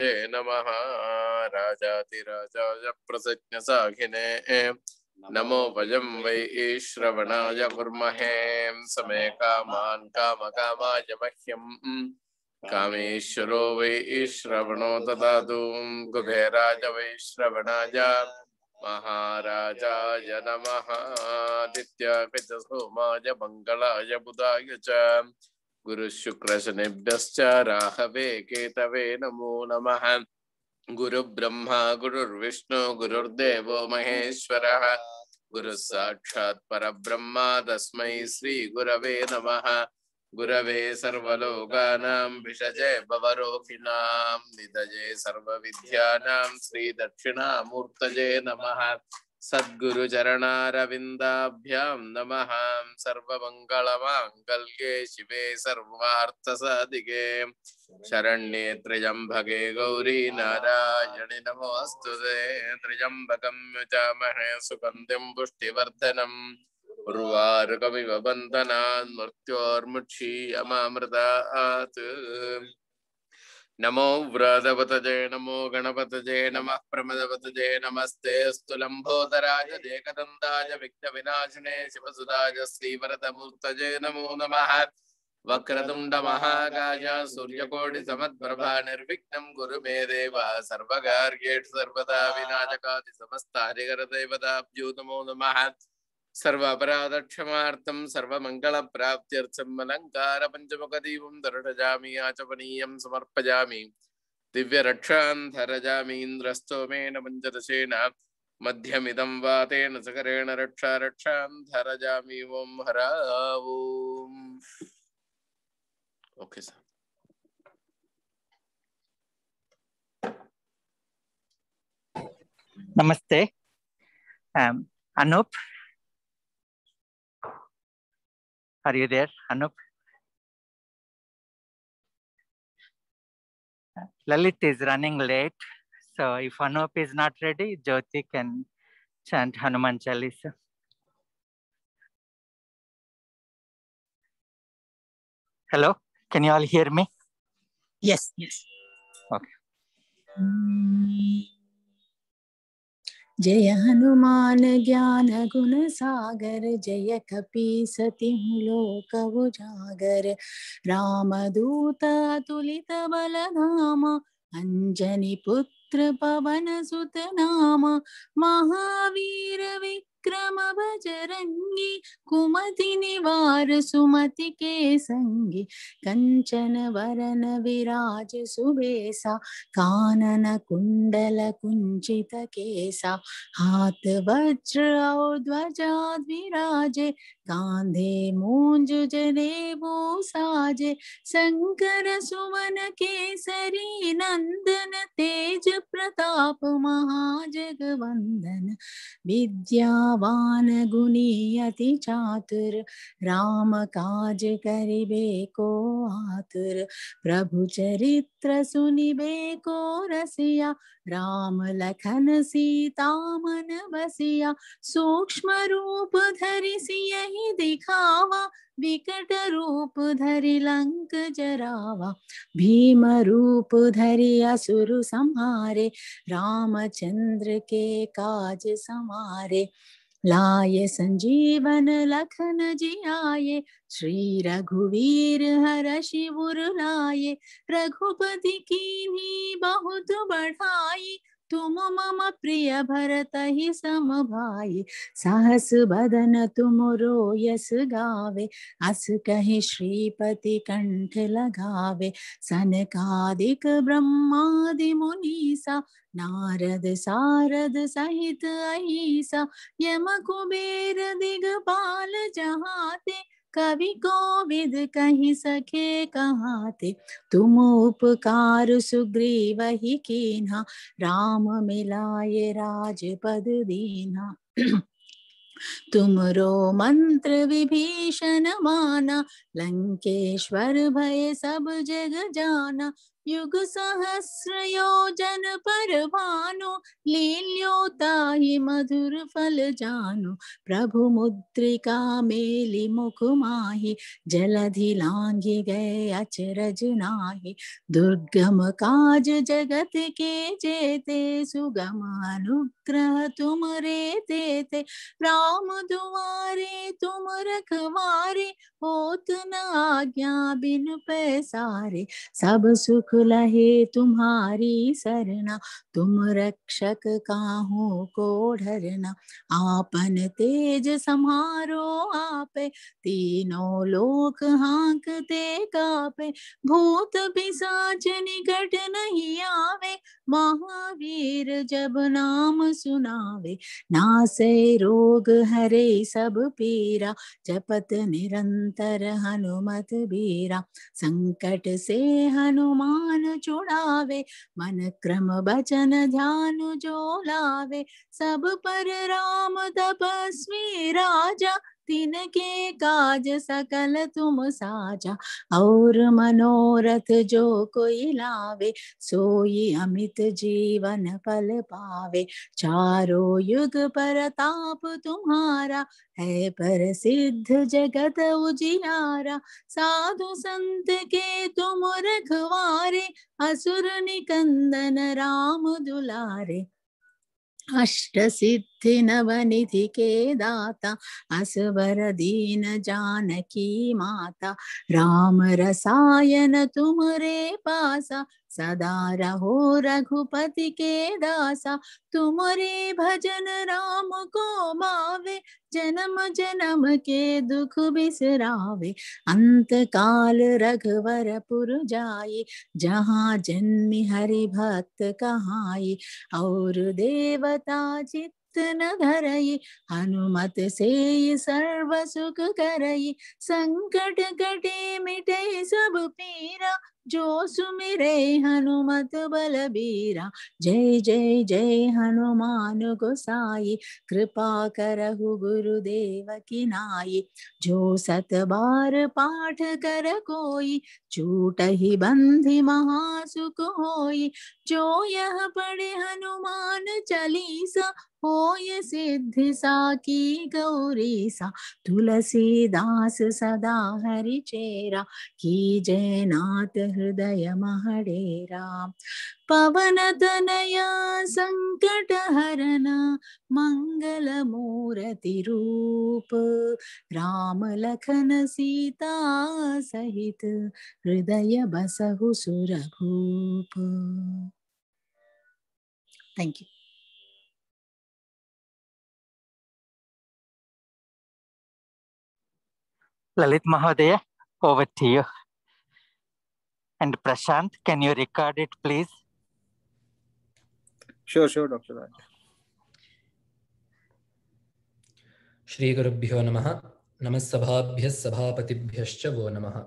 नमः राजातिराजाय प्रसज्ञसाखिने नमो वयं वै श्रवणाय कुर्महे समे कामान् कामकामाय मह्यं कामेश्वरो वै श्रवणो ददातु कुबेराय वै श्रवणाय महाराजाय नमः आदित्याय च सोमाय मंगलाय बुधाय च गुरु शुक्र शनिभ्यश्च राहवे केतवे नमो नमः गुरु ब्रह्मा गुरुर्विष्णु गुरुर्देवो महेश्वरः गुरु साक्षात् परब्रह्म तस्मै श्री गुरवे नमः गुरवे सर्वलोकानां विषजे भवरोगिणां निधये सर्वविद्यानां श्री दक्षिणामूर्तये नमः सद्गुरु चरणारविन्दाभ्यां नमः सर्वमङ्गलमाङ्गल्ये शिवे सर्वार्थसाधिके शरण्ये त्र्यम्बके गौरी नारायणि नमोऽस्तुते त्र्यम्बकं यजामहे सुगन्धिं पुष्टिवर्धनम् उर्वारुकमिव बन्धनान् मृत्योर्मुक्षीयमामृतात् नमो व्रतपतये नमो गणपतये नमः प्रमदपतये नमस्ते अस्तु लंबोदराय एकदन्ताय विघ्नविनाशिने शिवसुताय श्रीवरदमूर्तये नमो नमः वक्रतुंड महाकाय सूर्यकोटि समद्प्रभा निर्विघ्नं कुरु मे देव सर्वकार्येषु सर्वदा विनाशकादि समस्तारिहरदेवताभ्यो नमो नमः सर्व अपराध क्षमार्थं सर्वमंगल प्राप्त्यर्थं अलंकार पंचमुखदीपं दर्शयामि आचमनीयं समर्पयामि दिव्य रक्षां धरजामि इंद्रस्तोमेन पंचदशेन मध्यमिदं वातेन सकरेण रक्षा रक्षां धरजामि ओम हरा ओम ओके सर नमस्ते Anup. Are you there, Anup? Lalit is running late, so if Anup is not ready, Jyoti can chant Hanuman Chalisa. Hello, can you all hear me? Yes, yes. Okay. जय हनुमान ज्ञान गुण सागर जय कपीसति लोक उजागर रामदूत अतुलित बल धाम अंजनी पुत्र पवन सुत नाम महावीर विक्रम बजरंगी कुमति निवार सुमति के संगी कंचन वरन विराज सुबेसा कानन कुंडल कुंचित केसा हाथ वज्र और ध्वजा विराजे कांधे मूंज जनेऊ साजे शंकर सुवन केसरी नंदन तेज प्रताप महाजगवंदन विद्यावान गुणी अति चातुर राम काज करिबे को आतुर प्रभु चरित्र सुनिबे को रसिया राम लखन सीता मन बसिया सूक्ष्म रूप धरि सियहि दिखावा विकट रूप धरि लंक जरावा भीम रूप धरि असुर संहारे रामचंद्र के काज समारे लाए संजीवन लखन जियाए श्री रघुवीर हरषि उर लाए रघुपति कीन्ही बहुत बढ़ाई तुम मम प्रिय भरतहि सम भाई सहस बदन तुम रोयस गावे अस कहि श्रीपति कंठ लगावे सनकादिक ब्रह्मादि मुनीसा नारद सारद सहित अहिसा यम कुबेर दिगपाल जहाते कवि कोविद कहि सके कहाते तुम उपकार सुग्रीवहि कीन्हा राम मिलाए राजपद दीन्हा तुमरो मंत्र विभीषण माना लंकेश्वर भय सब जग जाना युग सहस्र योजन पर भानु, लील्योता ही मधुर फल जानु। प्रभु मुद्रिका मेली मुख माही, जलधि लांघि गए अचरज नाही। दुर्गम काज जगत के जेते, सुगम अनुग्रह तुम रे तेते। राम दुआरे तुम रखवारे, होत न आज्ञा बिन पैसारे। सब सुख लहे तुम्हारी सरना, तुम रक्षक काहू को डरना। आपन तेज समारो आपे, तीनों लोक हाँकते कापे। भूत पिशाच निकट नहीं आवे, महावीर जब नाम सुनावे। नासे रोग हरे सब पीरा, जपत निरंतर हनुमत बीरा। संकट से हनुमान छुड़ावे, मन क्रम बचन ध्यान जो लावे। सब पर राम तपस्वी राजा, तिनके काज सकल तुम साजा। और मनोरथ जो कोई लावे, सोई अमित जीवन फल पावे। चारों युग परताप तुम्हारा, है प्रसिद्ध जगत उजियारा। साधु संत के तुम रखवारे, असुर निकंदन राम दुलारे। अष्ट सिद्धि नवनिधि के दाता, असवर दीन जानकी माता। राम रसायन तुम्हारे पासा, सदा रहो रघुपति के दासा। तुम्हारे भजन राम को भावे, जन्म जन्म के दुख बिसरावे। अंत काल रघुवरपुर जाई, जहाँ जन्मि हरि भक्त कहाई। और देवता चित्त न धरई, हनुमत से सर्व सुख करई। संकट कटे मिटे सब पीरा, जो सुमिरे हनुमत बलबीरा। जय जय जय हनुमान गोसाई, कृपा करहु गुरुदेव की नाई। जो सत बार पाठ कर कोई, छूटहि बंधि महासुख होई। जो यह पढ़े हनुमान चालीसा, होय सिद्धि साकी गौरीसा। तुलसीदास सदा हरि चेरा, की जय नाथ हृदय महडेरा। पवन तनया संकट हरना, मंगल मूर्ति रूप। राम लखन सीता सहित, हृदय बसहु सुरभूप। Thank you. Lalit Mahodaya, over to you. And Prashant, can you record it, please? Sure, Dr. Raj. Shri Gurubhyo Namaha. Namasabhabhyas Sabhapatibhyascha Vo Namaha.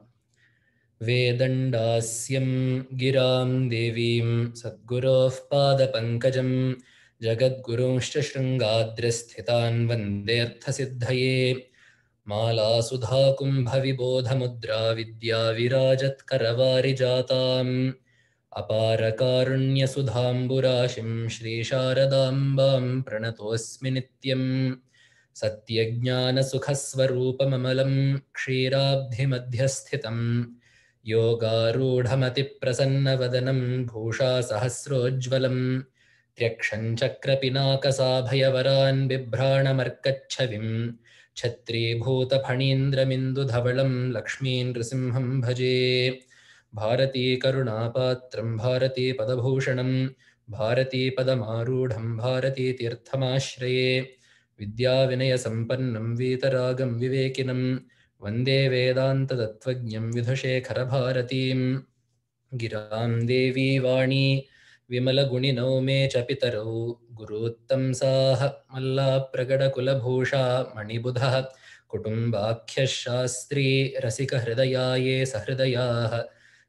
Vedandasyam Giram Devim Sadguroh Padapankajam Jagadgurunshcha Shringadrishthitan Vandeartha Siddhaye Mala Sudha Kumbha Vibodha Mudra Vidya Virajat Karavari Jatam Apara Karunya Sudhamburashim Shri Sharadambam Pranatosmi Nityam Satyajnana Sukhaswarupamamalam Kshirabdhimadhyasthitam Yogarudhamati Prasanna Bhusha Sahasrojvalam Tyakshan Chakrapinakasabhayavaran Bibhranamarkachavim Chhatri Bhuta Phanindra Mindu Dhavalam Lakshmin Nrisimham Bhaje Bharati Karunapatram Bharati Padabhushanam Bharati Padamarudham Bharati Tirthamashraye Vidya Vinaya Sampannam Vitaragam Vivekinam Vande Vedanta Tattvajnam Vidhushekhara Bharatim Giram Devi Vani Vimala Guninau Me Chapitarau Guruttam Saha Malla Pragada Kulabhusha Manibudha Kutumbakya Shastri Rasika Hridayaye Sahridayaha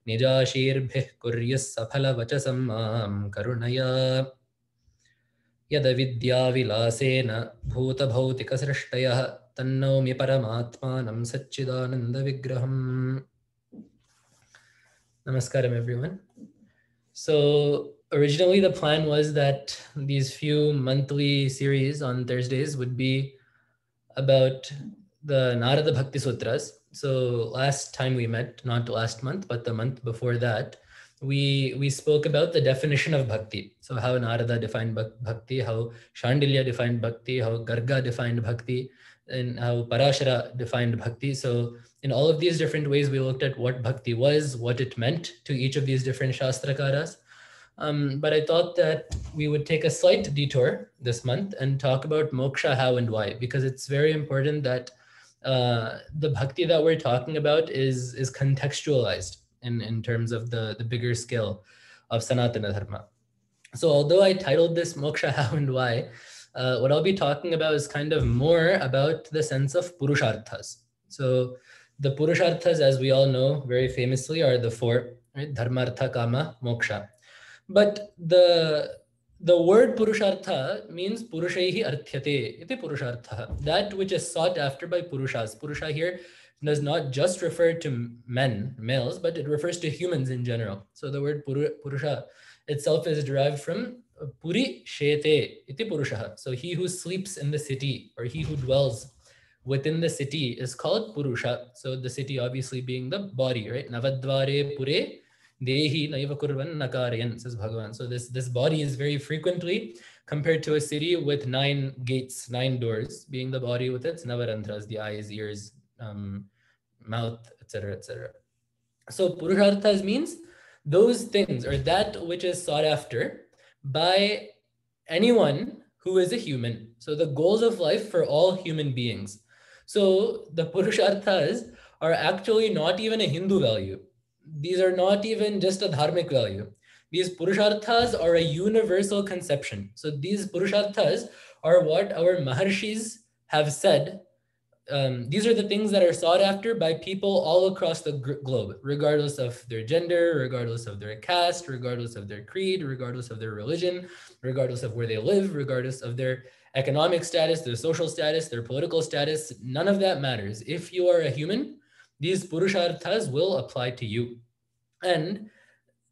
Nijashirbhih Kuryas Saphala Vachasam Mam Karunaya यदविद्याविलासेन भूतभौतिकसृष्टयः तन्नौमि परमात्मानं सच्चिदानन्दविग्रहम्. Namaskaram everyone. So originally the plan was that these few monthly series on Thursdays would be about the Narada Bhakti Sutras. So last time we met, not last month, but the month before that, we spoke about the definition of bhakti. So how Narada defined bhakti, how Shandilya defined bhakti, how Garga defined bhakti, and how Parashara defined bhakti. So in all of these different ways, we looked at what bhakti was, what it meant to each of these different Shastrakaras. But I thought that we would take a slight detour this month and talk about moksha, how and why, because it's very important that the bhakti that we're talking about is contextualized in terms of the bigger scale of Sanatana Dharma. So although I titled this Moksha, How and Why, what I'll be talking about is kind of more about the sense of Purusharthas. So the Purusharthas, as we all know very famously, are the four, right? Dharma, Artha, Kama, Moksha. But the word Purushartha means Purushaihi Arthyate, iti Purushartha, that which is sought after by Purushas. Purusha here does not just refer to men, males, but it refers to humans in general. So the word Purusha itself is derived from Puri Shete, iti Purusha. So he who sleeps in the city, or he who dwells within the city, is called Purusha. So the city obviously being the body, right? Navadvare Pure Dehi naiva kurvan nakarayan, says Bhagavan. So this body is very frequently compared to a city with 9 gates, 9 doors, being the body with its navarantras, the eyes, ears, mouth, etc., etc. So Purusharthas means those things, or that which is sought after by anyone who is a human. So the goals of life for all human beings. So the Purusharthas are actually not even a Hindu value. These are not even just a dharmic value. These Purusharthas are a universal conception. So these Purusharthas are what our Maharshis have said. These are the things that are sought after by people all across the globe, regardless of their gender, regardless of their caste, regardless of their creed, regardless of their religion, regardless of where they live, regardless of their economic status, their social status, their political status. None of that matters. If you are a human, these Purusharthas will apply to you. And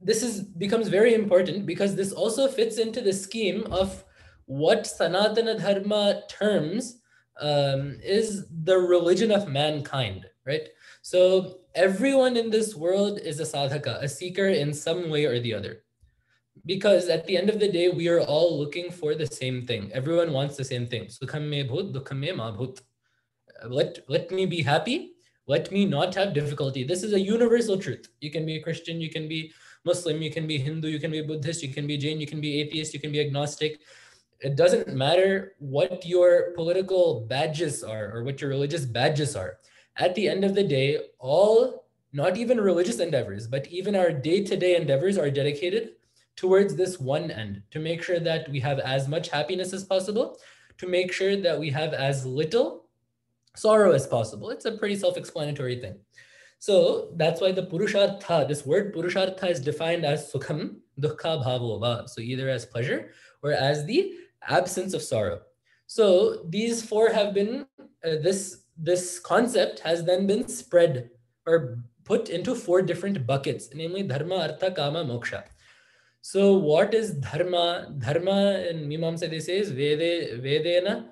this becomes very important because this also fits into the scheme of what Sanatana Dharma terms is the religion of mankind, right? So everyone in this world is a sadhaka, a seeker in some way or the other. Because at the end of the day, we are all looking for the same thing. Everyone wants the same thing. Sukham me bhut, dukham me ma bhut. Let me be happy. Let me not have difficulty. This is a universal truth. You can be a Christian, you can be Muslim, you can be Hindu, you can be Buddhist, you can be Jain, you can be atheist, you can be agnostic. It doesn't matter what your political badges are or what your religious badges are. At the end of the day, all, not even religious endeavors, but even our day-to-day endeavors are dedicated towards this one end, to make sure that we have as much happiness as possible, to make sure that we have as little sorrow as possible. It's a pretty self-explanatory thing. So that's why the Purushartha, this word Purushartha, is defined as Sukham, Dukkha Bhavova. So either as pleasure or as the absence of sorrow. So these four have been, this concept has then been spread or put into 4 different buckets, namely Dharma, Artha, Kama, Moksha. So what is Dharma? Dharma in Mimamsa they say is Vedena,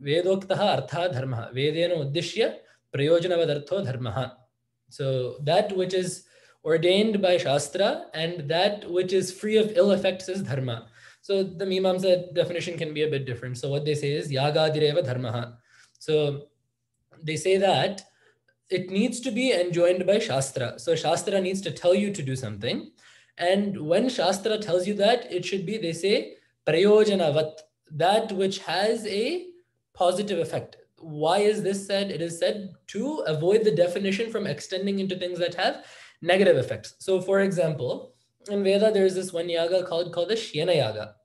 Vedoktaha Artha Dharma, Vedena Uddishya Prayojanavartho Dharma. So that which is ordained by Shastra and that which is free of ill effects is Dharma. So the Mimamsa definition can be a bit different. So what they say is Yagadireva Dharma. So they say that it needs to be enjoined by Shastra. So Shastra needs to tell you to do something. And when Shastra tells you that, it should be, they say, Prayojanavat, that which has a positive effect. Why is this said? It is said to avoid the definition from extending into things that have negative effects. So for example, in Veda, there's this one yaga called the H.E.A.L.ing Yaga.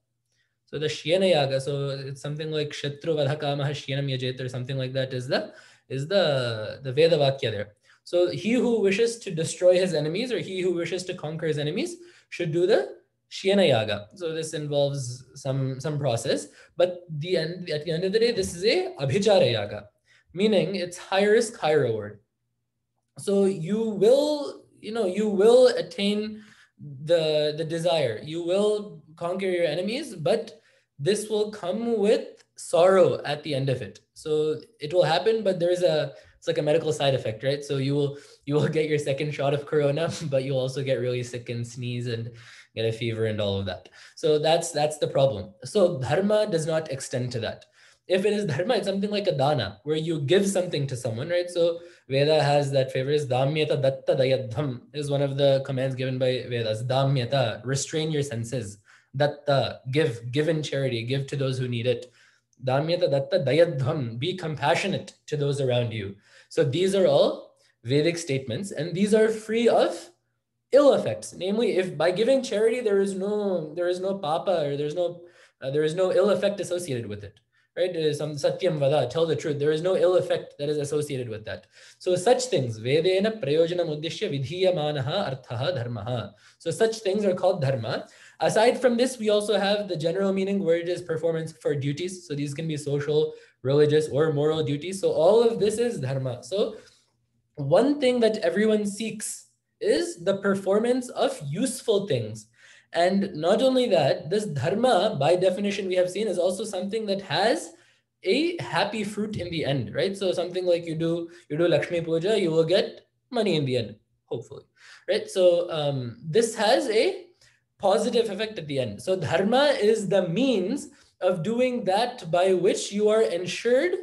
So the H.E.A.L.ing Yaga, so it's something like Shatru Vadhakamaha H.E.A.L.ing Yajet or something like that is the Veda Vakya there. So he who wishes to destroy his enemies or he who wishes to conquer his enemies should do the H.E.A.L.ing Yaga. So this involves some process, but at the end of the day, this is a Abhichara Yaga, meaning it's high risk, high reward. So you will attain the desire. You will conquer your enemies, but this will come with sorrow at the end of it. So it will happen, but it's like a medical side effect, right? So you will get your second shot of corona, but you'll also get really sick and sneeze and get a fever and all of that. So that's the problem. So dharma does not extend to that. If it is dharma, it's something like a dana, where you give something to someone, right? So Veda has that phrase, Dhamyata datta dayadham is one of the commands given by Vedas. Dhamyata, restrain your senses. Datta, give in charity, give to those who need it. Dhamyata datta dayadham, be compassionate to those around you. So these are all Vedic statements, and these are free of ill effects. Namely, if by giving charity there is no papa, or there is no ill effect associated with it. Right? Some satyam vada, tell the truth. There is no ill effect that is associated with that. So such things, vedena prayojanam uddishya vidhiyamanaha arthaha dharmaha. So such things are called dharma. Aside from this, we also have the general meaning where it is performance for duties. So these can be social, religious, or moral duties. So all of this is dharma. So one thing that everyone seeks is the performance of useful things. And not only that, this dharma, by definition, we have seen, is also something that has a happy fruit in the end, right? So something like you do Lakshmi Puja, you will get money in the end, hopefully, right? So this has a positive effect at the end. So dharma is the means of doing that by which you are ensured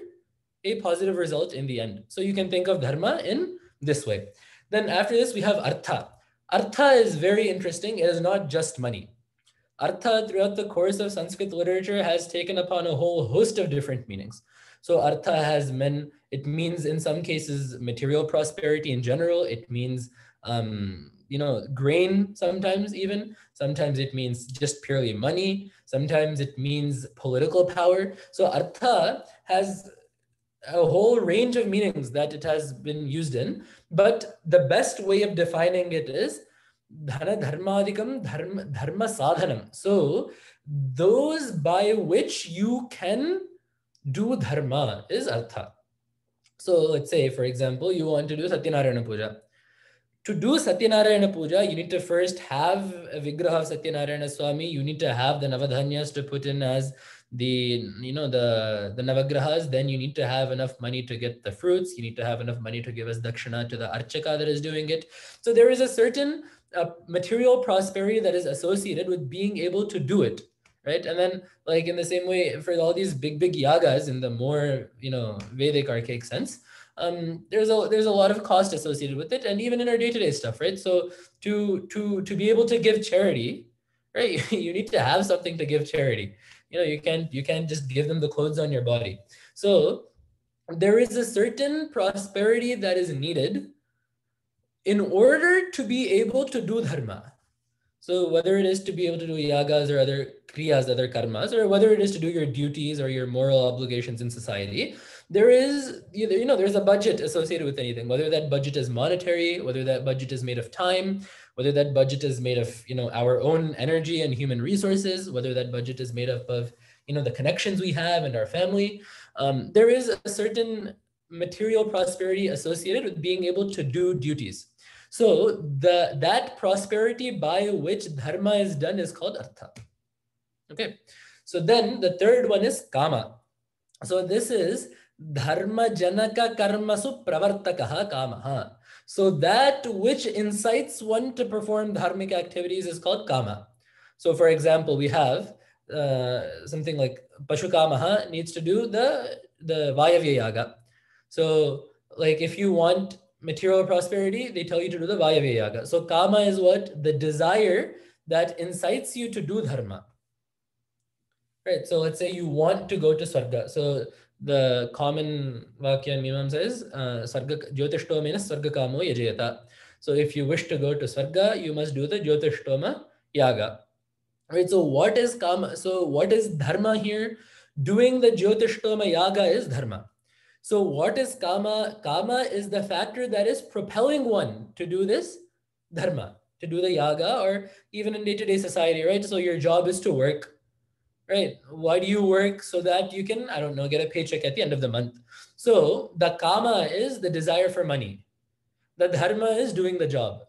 a positive result in the end. So you can think of dharma in this way. Then after this, we have artha. Artha is very interesting. It is not just money. Artha, throughout the course of Sanskrit literature, has taken upon a whole host of different meanings. So artha it means in some cases material prosperity in general. It means grain sometimes even. Sometimes it means just purely money. Sometimes it means political power. So artha has a whole range of meanings that it has been used in, but the best way of defining it is dhana dharmadikam dharma sadhanam. So those by which you can do dharma is artha. So let's say, for example, you want to do Satyanarayana Puja. To do Satyanarayana Puja, you need to first have a vigraha of Satyanarayana Swami. You need to have the navadhanyas to put in as the navagrahas. Then you need to have enough money to get the fruits. You need to have enough money to give as dakshana to the archaka that is doing it. So there is a certain material prosperity that is associated with being able to do it, right? And then, like in the same way, for all these big yagas in the more Vedic archaic sense, there's a lot of cost associated with it, and even in our day-to-day stuff, right? So to be able to give charity, right, you need to have something to give charity. You can't just give them the clothes on your body. So there is a certain prosperity that is needed in order to be able to do dharma. So whether it is to be able to do yagas or other kriyas, other karmas, or whether it is to do your duties or your moral obligations in society, there's a budget associated with anything, whether that budget is monetary, whether that budget is made of time, whether that budget is made of, our own energy and human resources, whether that budget is made up of, the connections we have and our family. There is a certain material prosperity associated with being able to do duties. So that prosperity by which dharma is done is called artha. Okay. So then the third one is kama. So this is dharma janaka karmasu pravartakaha kamaha. So that which incites one to perform dharmic activities is called kama. So for example, we have something like Pashukamaha needs to do the Vayavya Yaga. So like if you want material prosperity, they tell you to do the Vayavya Yaga. So kama is what? The desire that incites you to do dharma. Right. So let's say you want to go to Swarga. So the common Vakya in Mimamsa is Jyotishtoma Swarga Kamo Yajayata. So if you wish to go to Swarga, you must do the Jyotishtoma Yaga. Right. So what is kama? So what is dharma here? Doing the Jyotishtoma Yaga is dharma. So what is kama? Kama is the factor that is propelling one to do this dharma, to do the yaga, or even in day-to-day society, right? So your job is to work, right? Why do you work? So that you can, I don't know, get a paycheck at the end of the month. So the kama is the desire for money. The dharma is doing the job.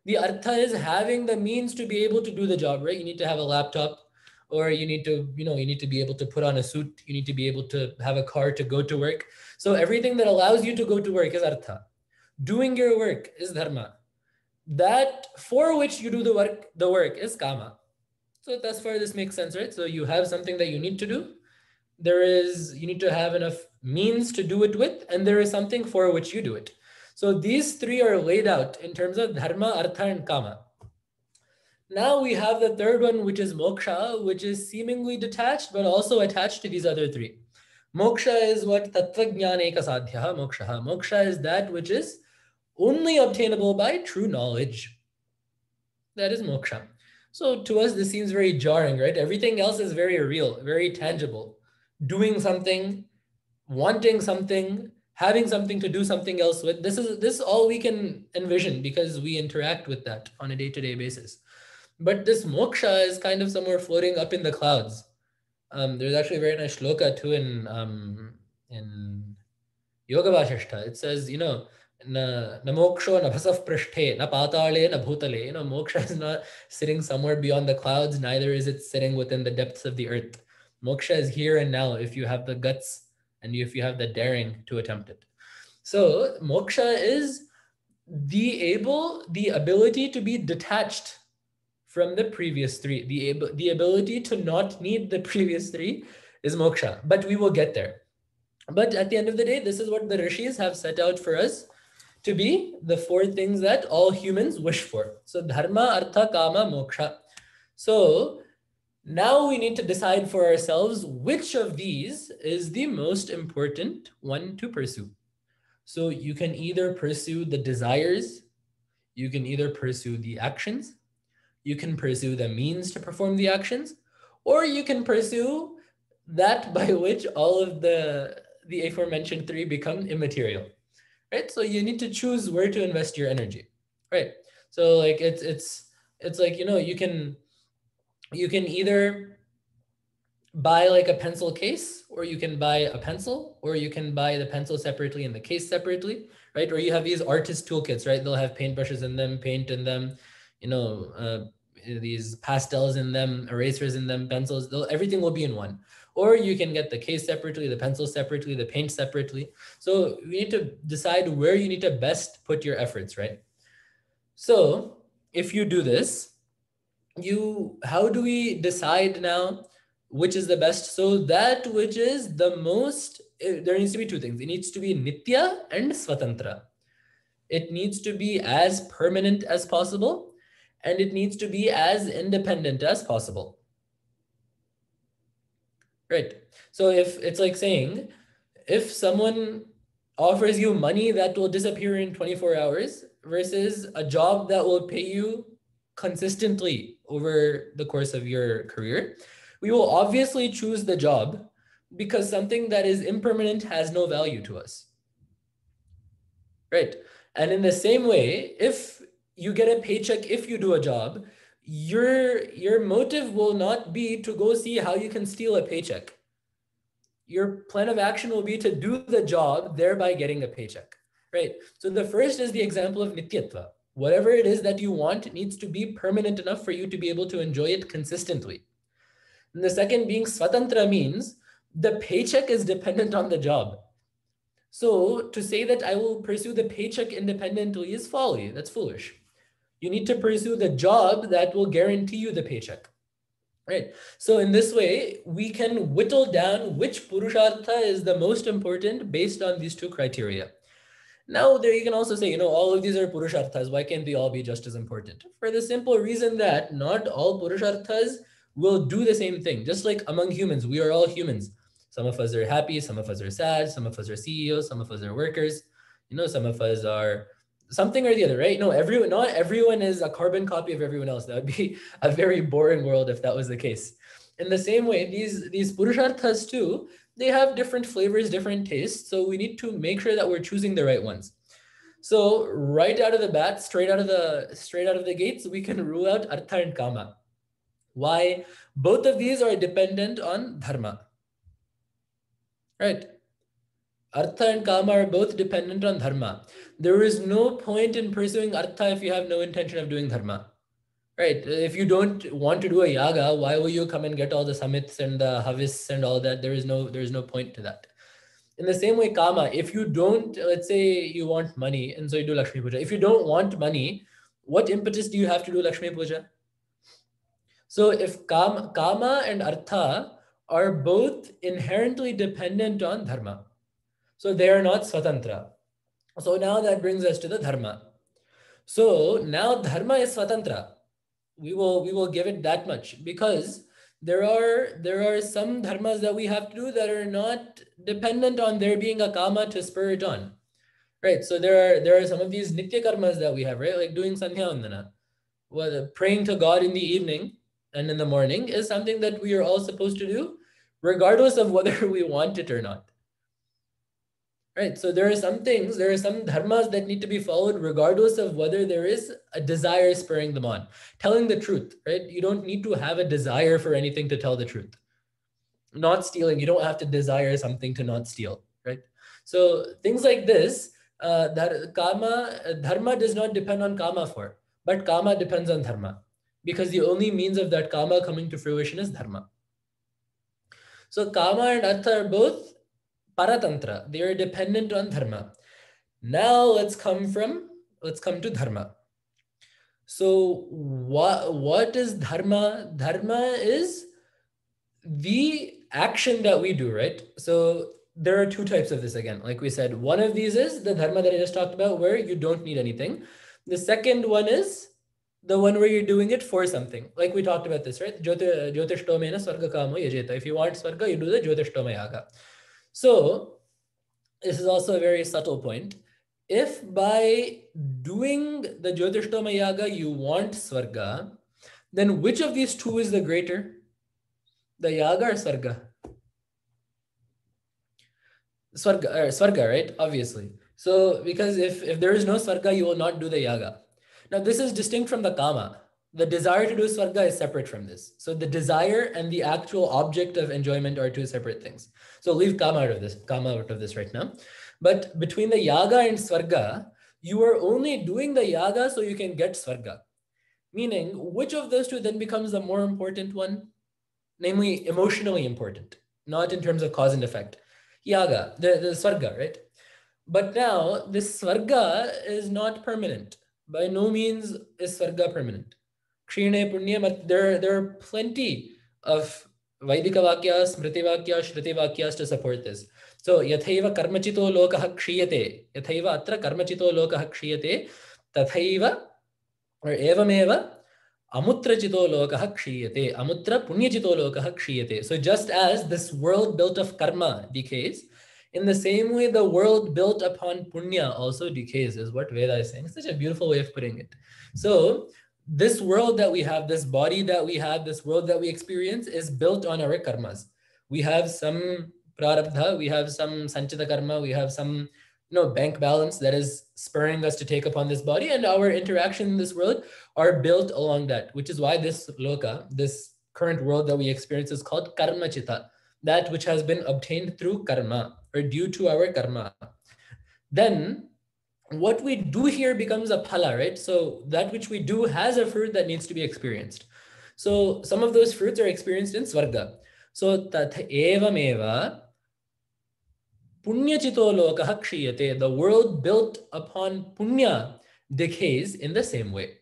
The artha is having the means to be able to do the job, right? You need to have a laptop, or you need to, you need to be able to put on a suit. You need to be able to have a car to go to work. So everything that allows you to go to work is artha. Doing your work is dharma. That for which you do the work is kama. So thus far this makes sense, right? So you have something that you need to do. You need to have enough means to do it with, and there is something for which you do it. So these three are laid out in terms of dharma, artha, and kama. Now we have the third one, which is moksha, which is seemingly detached, but also attached to these other three. Moksha is what tattvajnaneka sadhyaha moksha. Moksha is that which is only obtainable by true knowledge. That is moksha. So to us, this seems very jarring, right? Everything else is very real, very tangible. Doing something, wanting something, having something to do something else with. This is all we can envision because we interact with that on a day-to-day basis. But this moksha is kind of somewhere floating up in the clouds. There's actually a very nice shloka too in Yoga Vashishta. It says, na moksho na bhasav prishthe na patale na bhutale. Moksha is not sitting somewhere beyond the clouds, neither is it sitting within the depths of the earth. Moksha is here and now if you have the guts and if you have the daring to attempt it. So moksha is the ability to be detached from the previous three. The ability to not need the previous three is moksha, but we will get there. But at the end of the day, this is what the rishis have set out for us to be the four things that all humans wish for. So dharma, artha, kama, moksha. So now we need to decide for ourselves which of these is the most important one to pursue. So you can either pursue the desires, you can either pursue the actions, you can pursue the means to perform the actions, or you can pursue that by which all of the aforementioned three become immaterial, right? So you need to choose where to invest your energy, right? So like it's like, you can either buy like a pencil case, or you can buy a pencil, or you can buy the pencil separately and the case separately, right? Or you have these artist toolkits, right? They'll have paintbrushes in them, paint in them, these pastels in them, erasers in them, pencils, everything will be in one. Or you can get the case separately, the pencil separately, the paint separately. So you need to decide where you need to best put your efforts, right? So if you do this, how do we decide now which is the best? So that which is the most, there needs to be two things. It needs to be nitya and swatantra. It needs to be as permanent as possible, and it needs to be as independent as possible. Right. So if it's like saying, if someone offers you money that will disappear in 24 hours versus a job that will pay you consistently over the course of your career, we will obviously choose the job because something that is impermanent has no value to us. Right. And in the same way, if you get a paycheck, if you do a job, your motive will not be to go see how you can steal a paycheck. Your plan of action will be to do the job, thereby getting a paycheck, right? So the first is the example of nityatva. Whatever it is that you want, it needs to be permanent enough for you to be able to enjoy it consistently. And the second being swatantra means the paycheck is dependent on the job. So to say that I will pursue the paycheck independently is folly. That's foolish. You need to pursue the job that will guarantee you the paycheck. Right. So in this way, we can whittle down which Purushartha is the most important based on these two criteria. Now, there you can also say, all of these are Purusharthas. Why can't they all be just as important? For the simple reason that not all Purusharthas will do the same thing. Just like among humans, we are all humans. Some of us are happy, some of us are sad, some of us are CEOs, some of us are workers. Some of us are something or the other, right? No, not everyone is a carbon copy of everyone else. That would be a very boring world if that was the case. In the same way, these Purusharthas too, they have different flavors, different tastes. So we need to make sure that we're choosing the right ones. So right out of the bat, straight out of the gates, we can rule out Artha and Kama. Why? Both of these are dependent on Dharma. Right? Artha and Kama are both dependent on Dharma. There is no point in pursuing Artha if you have no intention of doing Dharma. Right? If you don't want to do a yaga, why will you come and get all the samits and the havis and all that? There is no point to that. In the same way, Kama, if you don't, let's say you want money and so you do Lakshmi Puja. If you don't want money, what impetus do you have to do Lakshmi Puja? So if Kama and Artha are both inherently dependent on Dharma, so they are not Swatantra. So now that brings us to the Dharma. So now Dharma is Swatantra. We will give it that much, because there are some dharmas that we have to do that are not dependent on there being a kama to spur it on, right? So there are some of these nitya karmas that we have, right? Like doing sandhya vandana, well, praying to God in the evening and in the morning is something that we are all supposed to do, regardless of whether we want it or not. Right, so there are some dharmas that need to be followed regardless of whether there is a desire spurring them on. Telling the truth, right? You don't need to have a desire for anything to tell the truth. Not stealing, you don't have to desire something to not steal, right? So things like this, that dharma does not depend on kama for, but kama depends on dharma, because the only means of that kama coming to fruition is dharma. So kama and artha are both Paratantra, they are dependent on Dharma. Now let's come to Dharma. So what is Dharma? Dharma is the action that we do, right? So there are two types of this again. Like we said, one of these is the Dharma that I just talked about, where you don't need anything. The second one is the one where you're doing it for something. Like we talked about this, right? Jyotishtomena swarga kamo yajeta. If you want swarga, you do the Jyotishtoma yaga. So this is also a very subtle point. If by doing the Jyotishtoma yaga you want swarga, then which of these two is the greater? The yaga or swarga? Swarga, right? Obviously. So because if there is no swarga, you will not do the yaga. Now this is distinct from the kama. The desire to do swarga is separate from this. So the desire and the actual object of enjoyment are two separate things. So leave kama out of this right now. But between the yaga and swarga, you are only doing the yaga so you can get swarga. Meaning, which of those two then becomes the more important one? Namely, emotionally important, not in terms of cause and effect. Yaga, the swarga, right? But now this swarga is not permanent. By no means is swarga permanent. Kshine punya, there are plenty of Vaidika Vakyas, Smriti Vakyas, Shruti Vakyas to support this. So, yathaiva karmachito lokaha kshiyate, yathaiva atra karmachito lokaha kshiyate, tathaiva, or evameva, amutra chito lokaha kshiyate, amutra punya chito lokaha kshiyate. So, just as this world built of karma decays, in the same way, the world built upon punya also decays, is what Veda is saying. It's such a beautiful way of putting it. So, this world that we have, this body that we have, this world that we experience is built on our karmas. We have some prarabdha, we have some sanchita karma, we have some bank balance that is spurring us to take upon this body, and our interaction in this world are built along that, which is why this loka, this current world that we experience, is called karma chita, that which has been obtained through karma or due to our karma. Then what we do here becomes a phala, right? So that which we do has a fruit that needs to be experienced. So some of those fruits are experienced in svarga. So tat evam eva punya chito lokaha kshiyate. The world built upon punya decays in the same way.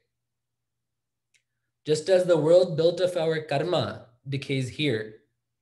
Just as the world built of our karma decays here.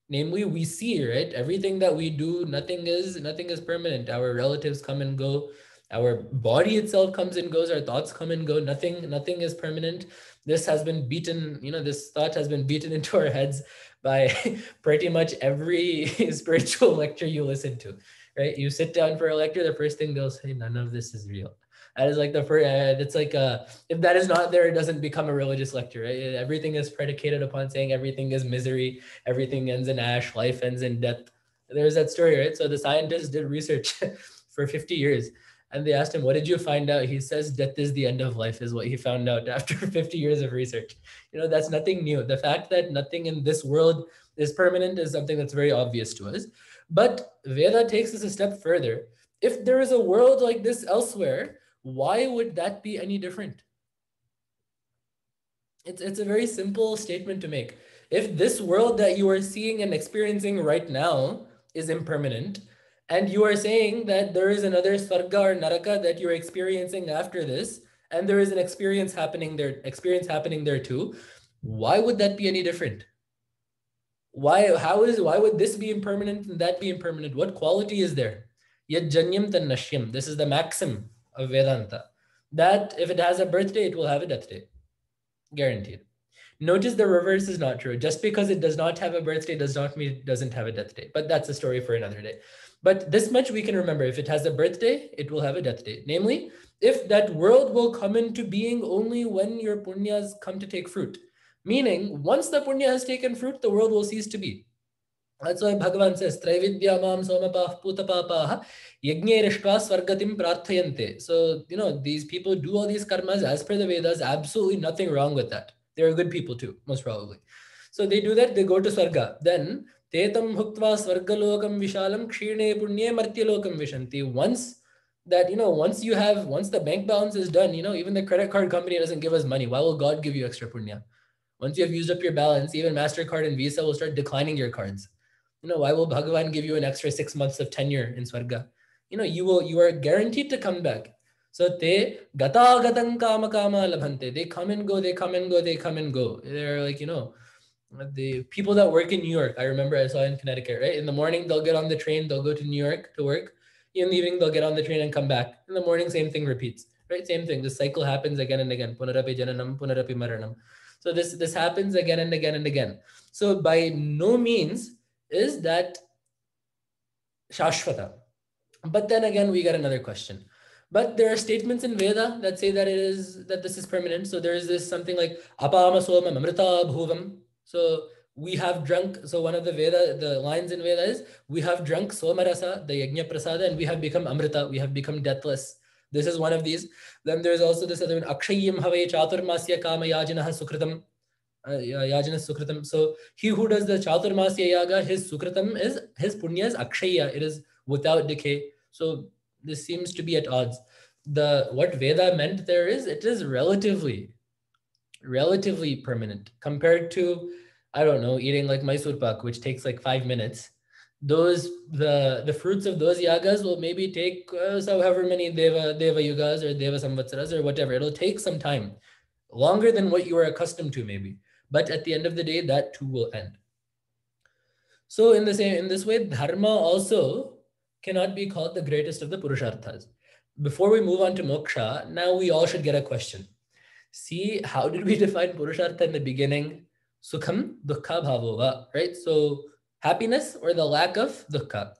Namely, we see, right? Everything that we do, nothing is permanent. Our relatives come and go. Our body itself comes and goes. Our thoughts come and go. Nothing is permanent. This has been beaten, this thought has been beaten into our heads by pretty much every spiritual lecture you listen to, right? You sit down for a lecture, the first thing they'll say, none of this is real. That is like the first, it's like, if that is not there, it doesn't become a religious lecture, right? Everything is predicated upon saying everything is misery, everything ends in ash, life ends in death. There's that story, right? So the scientists did research for 50 years And they asked him, what did you find out? He says, death is the end of life is what he found out after 50 years of research. That's nothing new. The fact that nothing in this world is permanent is something that's very obvious to us. But Veda takes us a step further. If there is a world like this elsewhere, why would that be any different? It's a very simple statement to make. If this world that you are seeing and experiencing right now is impermanent, and you are saying that there is another Svarga or Naraka that you're experiencing after this, and there is an experience happening there too, why would that be any different? Why would this be impermanent and that be impermanent? What quality is there? Yad janyam tan nashyam. This is the maxim of Vedanta. That if it has a birthday, it will have a death day. Guaranteed. Notice the reverse is not true. Just because it does not have a birthday does not mean it doesn't have a death day. But that's a story for another day. But this much we can remember. If it has a birthday, it will have a death day. Namely, if that world will come into being only when your punyas come to take fruit. Meaning, once the punya has taken fruit, the world will cease to be. That's why Bhagavan says, Traividyamam somapah putapapaha yagne rishva swargatim prarthayante. So, these people do all these karmas as per the Vedas, absolutely nothing wrong with that. They're good people too, most probably. So they do that, they go to Swarga. Then, Tetam huktva swargalokam vishalam kshirne punye martyalokam vishanti. Once the bank balance is done, even the credit card company doesn't give us money. Why will God give you extra punya? Once you have used up your balance, even MasterCard and Visa will start declining your cards. Why will Bhagavan give you an extra 6 months of tenure in Swarga? You are guaranteed to come back. So te gata gatang kama kama labhante. They come and go, they come and go, they come and go. They're like, the people that work in New York. I remember I saw in Connecticut, right? In the morning, they'll get on the train, they'll go to New York to work. In the evening, they'll get on the train and come back. In the morning, same thing repeats, right? Same thing. The cycle happens again and again. Punarapi jananam, punarapi maranam. So this happens again and again and again. So by no means is that Shashvata. But then again, we get another question. But there are statements in Veda that say that this is permanent. So there is this something like apama soma amrita bhuvam. So we have drunk. So one of the lines in Veda is we have drunk somarasa, the yajna prasada, and we have become amrita. We have become deathless. This is one of these. Then there's also this other one, akshayim have chaturmasya kama yajana sukritam. Yajana sukritam. So he who does the chaturmasya yaga, his sukritam his punya is akshaya. It is without decay. So this seems to be at odds. What Veda meant there is it is relatively permanent compared to, I don't know, eating like Mysore pak, which takes like 5 minutes. The fruits of those yagas will maybe take however many deva yugas or deva samvatsaras or whatever. It'll take some time, longer than what you are accustomed to maybe. But at the end of the day, that too will end. So in this way, Dharma also cannot be called the greatest of the Purusharthas. Before we move on to moksha, now we all should get a question. See, how did we define Purushartha in the beginning? Sukham dukkha bhavova, right? So happiness or the lack of dukkha.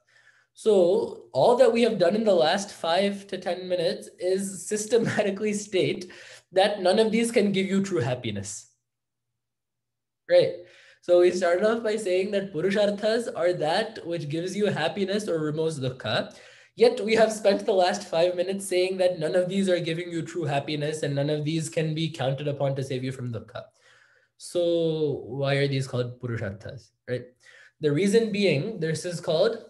So all that we have done in the last 5 to 10 minutes is systematically state that none of these can give you true happiness, right? So we started off by saying that Purusharthas are that which gives you happiness or removes dukkha. Yet we have spent the last 5 minutes saying that none of these are giving you true happiness and none of these can be counted upon to save you from dukkha. So why are these called Purusharthas, right? The reason being, this is called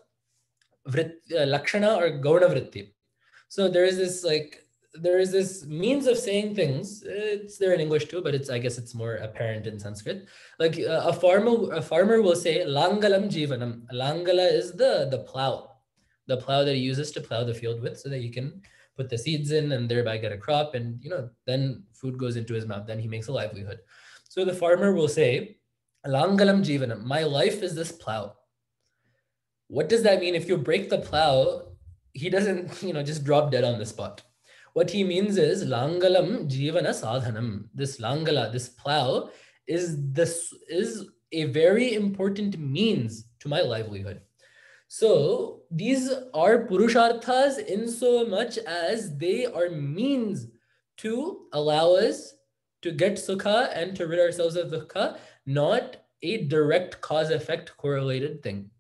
Lakshana or Gauna Vritti. So there is this means of saying things. It's there in English too, but I guess it's more apparent in Sanskrit. Like a farmer will say, Langalam Jivanam. Langala is the plow that he uses to plow the field with so that he can put the seeds in and thereby get a crop. And, then food goes into his mouth. Then he makes a livelihood. So the farmer will say, Langalam Jivanam. My life is this plow. What does that mean? If you break the plow, he doesn't, just drop dead on the spot. What he means is Langalam Jivana Sadhanam. This Langala, this plow, is a very important means to my livelihood. So these are Purusharthas in so much as they are means to allow us to get sukha and to rid ourselves of dukkha, not a direct cause-effect correlated thing.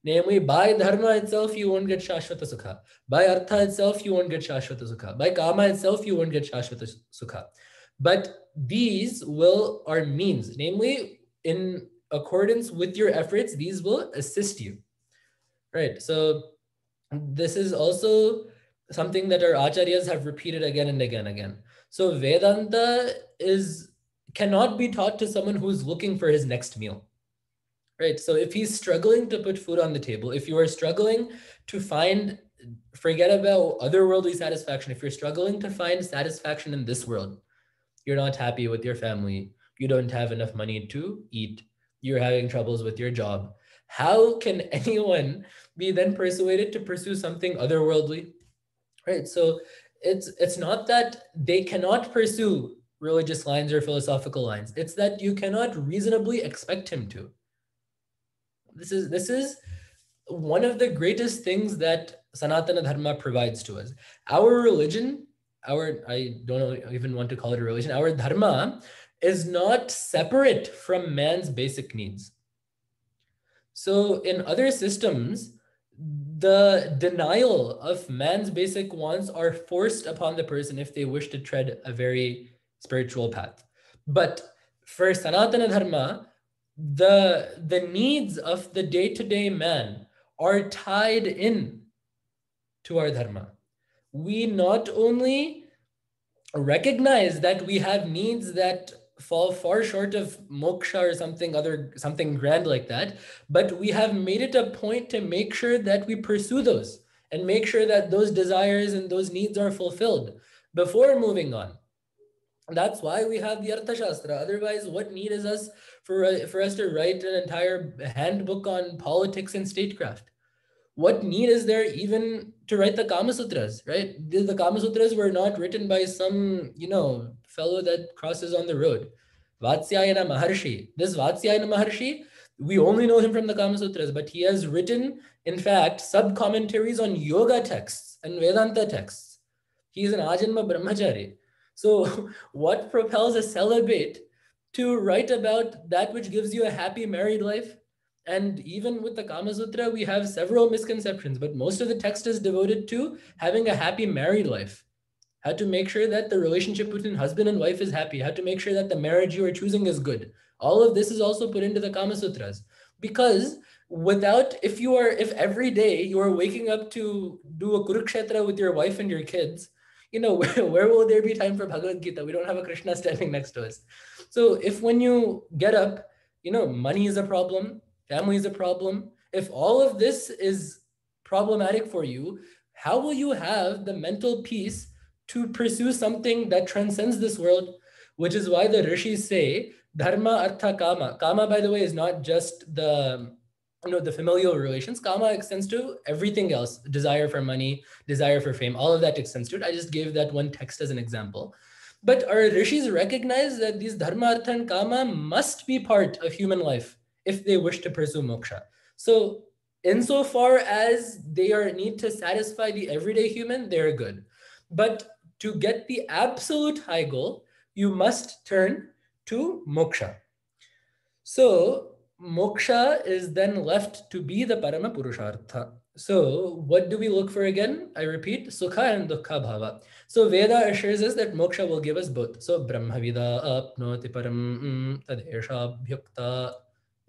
Namely, by dharma itself, you won't get shashvata sukha. By artha itself, you won't get shashvata sukha. By kama itself, you won't get shashvata sukha. But these are means. Namely, in accordance with your efforts, these will assist you. Right. So this is also something that our acharyas have repeated again and again. So Vedanta cannot be taught to someone who's looking for his next meal. Right. So if he's struggling to put food on the table, if you are struggling to forget about otherworldly satisfaction, if you're struggling to find satisfaction in this world, you're not happy with your family, you don't have enough money to eat, you're having troubles with your job, how can anyone be then persuaded to pursue something otherworldly? Right. So it's not that they cannot pursue religious lines or philosophical lines. It's that you cannot reasonably expect him to. This is one of the greatest things that Sanatana Dharma provides to us. Our religion, I don't even want to call it a religion, our Dharma is not separate from man's basic needs. So in other systems, the denial of man's basic wants are forced upon the person if they wish to tread a very spiritual path. But for Sanatana Dharma, the needs of the day-to-day man are tied in to our dharma. We not only recognize that we have needs that fall far short of moksha or something grand like that, but we have made it a point to make sure that we pursue those and make sure that those desires and those needs are fulfilled before moving on. That's why we have the Artha Shastra. Otherwise, what need is us for us to write an entire handbook on politics and statecraft? What need is there even to write the Kama Sutras, right? The Kama Sutras were not written by some, fellow that crosses on the road. Vatsyayana Maharshi. This Vatsyayana Maharshi, we only know him from the Kama Sutras, but he has written, in fact, sub-commentaries on yoga texts and Vedanta texts. He is an Ajanma Brahmachari. So what propels a celibate to write about that which gives you a happy married life? And even with the Kama Sutra, we have several misconceptions, but most of the text is devoted to having a happy married life. How to make sure that the relationship between husband and wife is happy. How to make sure that the marriage you are choosing is good. All of this is also put into the Kama Sutras. Because if every day you are waking up to do a Kurukshetra with your wife and your kids, where will there be time for Bhagavad Gita? We don't have a Krishna standing next to us. So if when you get up, money is a problem, family is a problem. If all of this is problematic for you, how will you have the mental peace to pursue something that transcends this world? Which is why the rishis say, Dharma, Artha, Kama. Kama, by the way, is not just the familial relations. Kama extends to everything else. Desire for money, desire for fame, all of that extends to it. I just gave that one text as an example. But our rishis recognize that these Dharma, Artha, and Kama must be part of human life if they wish to pursue moksha. So insofar as they need to satisfy the everyday human, they're good. But to get the absolute high goal, you must turn to moksha. So moksha is then left to be the Parama Purushartha. So what do we look for again? I repeat, Sukha and Dukkha Bhava. So Veda assures us that moksha will give us both. So Brahmavida apnoti param tadesha bhyukta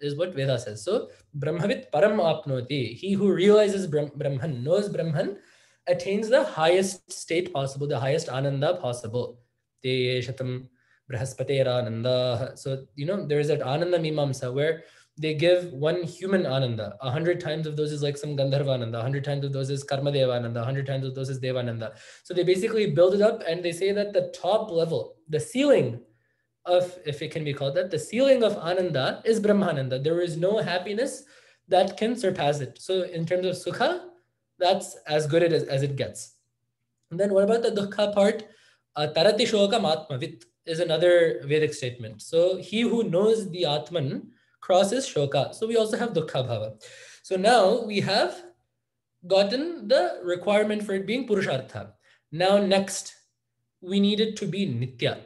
is what Veda says. So Brahmavit param apnoti. He who realizes Brahman, knows Brahman, attains the highest state possible, the highest ananda possible. Te shatam Brahaspater Ananda. So, there is that Ananda Mimamsa where they give one human Ananda. 100 times of those is like some Gandharva Ananda. 100 times of those is Karma Devananda. 100 times of those is Devananda. So they basically build it up and they say that the top level, the ceiling of, if it can be called that, the ceiling of Ananda is Brahmananda. There is no happiness that can surpass it. So in terms of Sukha, that's as good as it gets. And then what about the Dukkha part? Tarati Shokam Atmavit is another Vedic statement. So he who knows the Atman crosses Shoka. So we also have Dukkha Bhava. So now we have gotten the requirement for it being Purushartha. Now next, we need it to be Nitya.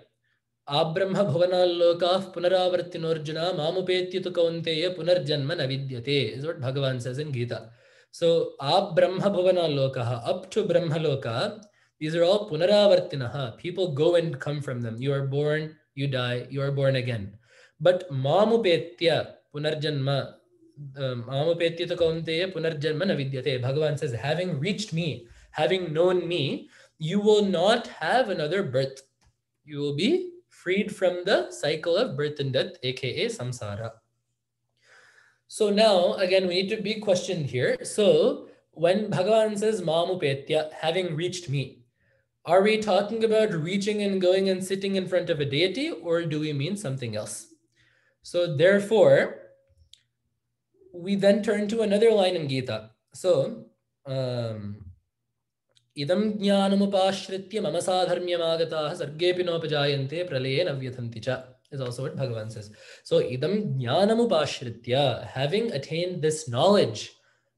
Abrahma bhuvanalokah punaravartinorjuna mamupetyitu kaunteya punarjanma navidyate is what Bhagavan says in Gita. So Abrahma bhuvanalokah, up to Brahmaloka, these are all punaravartinaha. People go and come from them. You are born, you die, you are born again. But mamupetya punarjanma, mamupetyitu kaunteya punarjanma navidyate. Bhagavan says, having reached me, having known me, you will not have another birth. You will be freed from the cycle of birth and death, aka samsara. So now, again, we need to be questioned here. So when Bhagavan says mamupetya, having reached me, are we talking about reaching and going and sitting in front of a deity, or do we mean something else? So therefore, we then turn to another line in Gita. So, idam jnanamupashritya mama sadharmyamagataha sargepi nopajayante pralaye navyathanti cha is also what Bhagavan says. So idam jnanamupashritya, having attained this knowledge,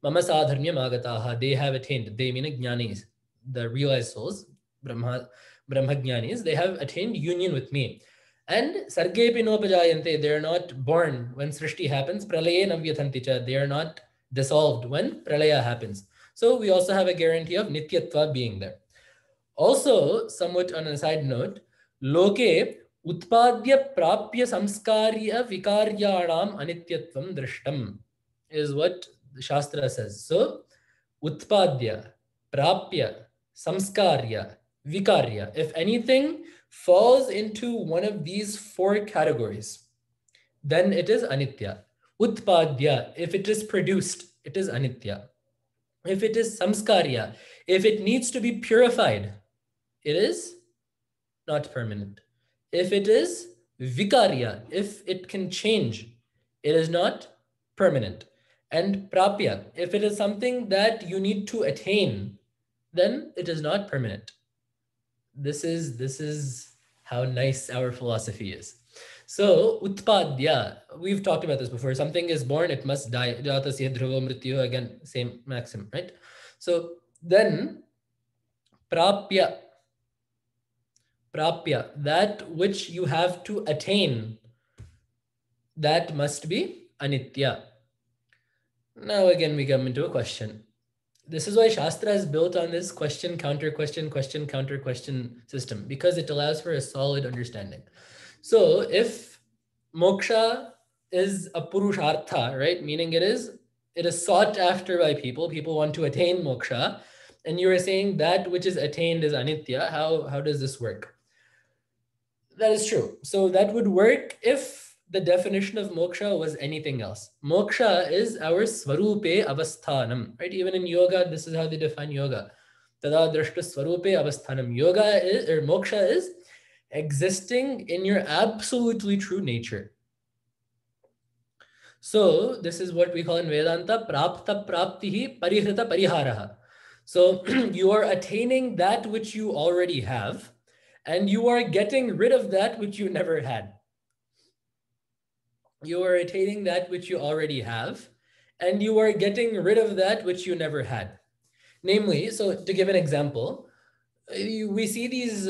mama sadharmyamagataha, they have attained, they mean jnanis, the realized souls, brahma jnanis, they have attained union with me. And sargepi nopajayante, they are not born when srishti happens, pralaye navyathanti cha, they are not dissolved when pralaya happens. So we also have a guarantee of nityatva being there. Also, somewhat on a side note, loke utpadya prapya samskarya vikaryanam anityatvam drishtam is what the Shastra says. So, utpadya, prapya, samskarya, vikarya, if anything falls into one of these four categories, then it is anitya. Utpadya, if it is produced, it is anitya. If it is samskarya, if it needs to be purified, it is not permanent. If it is vikarya, if it can change, it is not permanent. And prapya, if it is something that you need to attain, then it is not permanent. This is how nice our philosophy is. So, utpadya, we've talked about this before. Something is born, it must die. Jatasya dhruva mrityu, again, same maxim, right? So, then, prapya, that which you have to attain, that must be anitya. Now, again, we come into a question. This is why Shastra is built on this question, counter question, question, counter question system, because it allows for a solid understanding. So if moksha is a Purushartha, right? Meaning it is sought after by people. People want to attain moksha. And you are saying that which is attained is anitya. How does this work? That is true. So that would work if the definition of moksha was anything else. Moksha is our svarupe avasthanam, right? Even in yoga, this is how they define yoga. Tada drashtu svarupe avasthanam. Yoga is, or moksha is existing in your absolutely true nature. So this is what we call in Vedanta prapta praptihi parihrita pariharaha. So you are attaining that which you already have, and you are getting rid of that which you never had. You are attaining that which you already have, and you are getting rid of that which you never had. Namely, so to give an example, we see these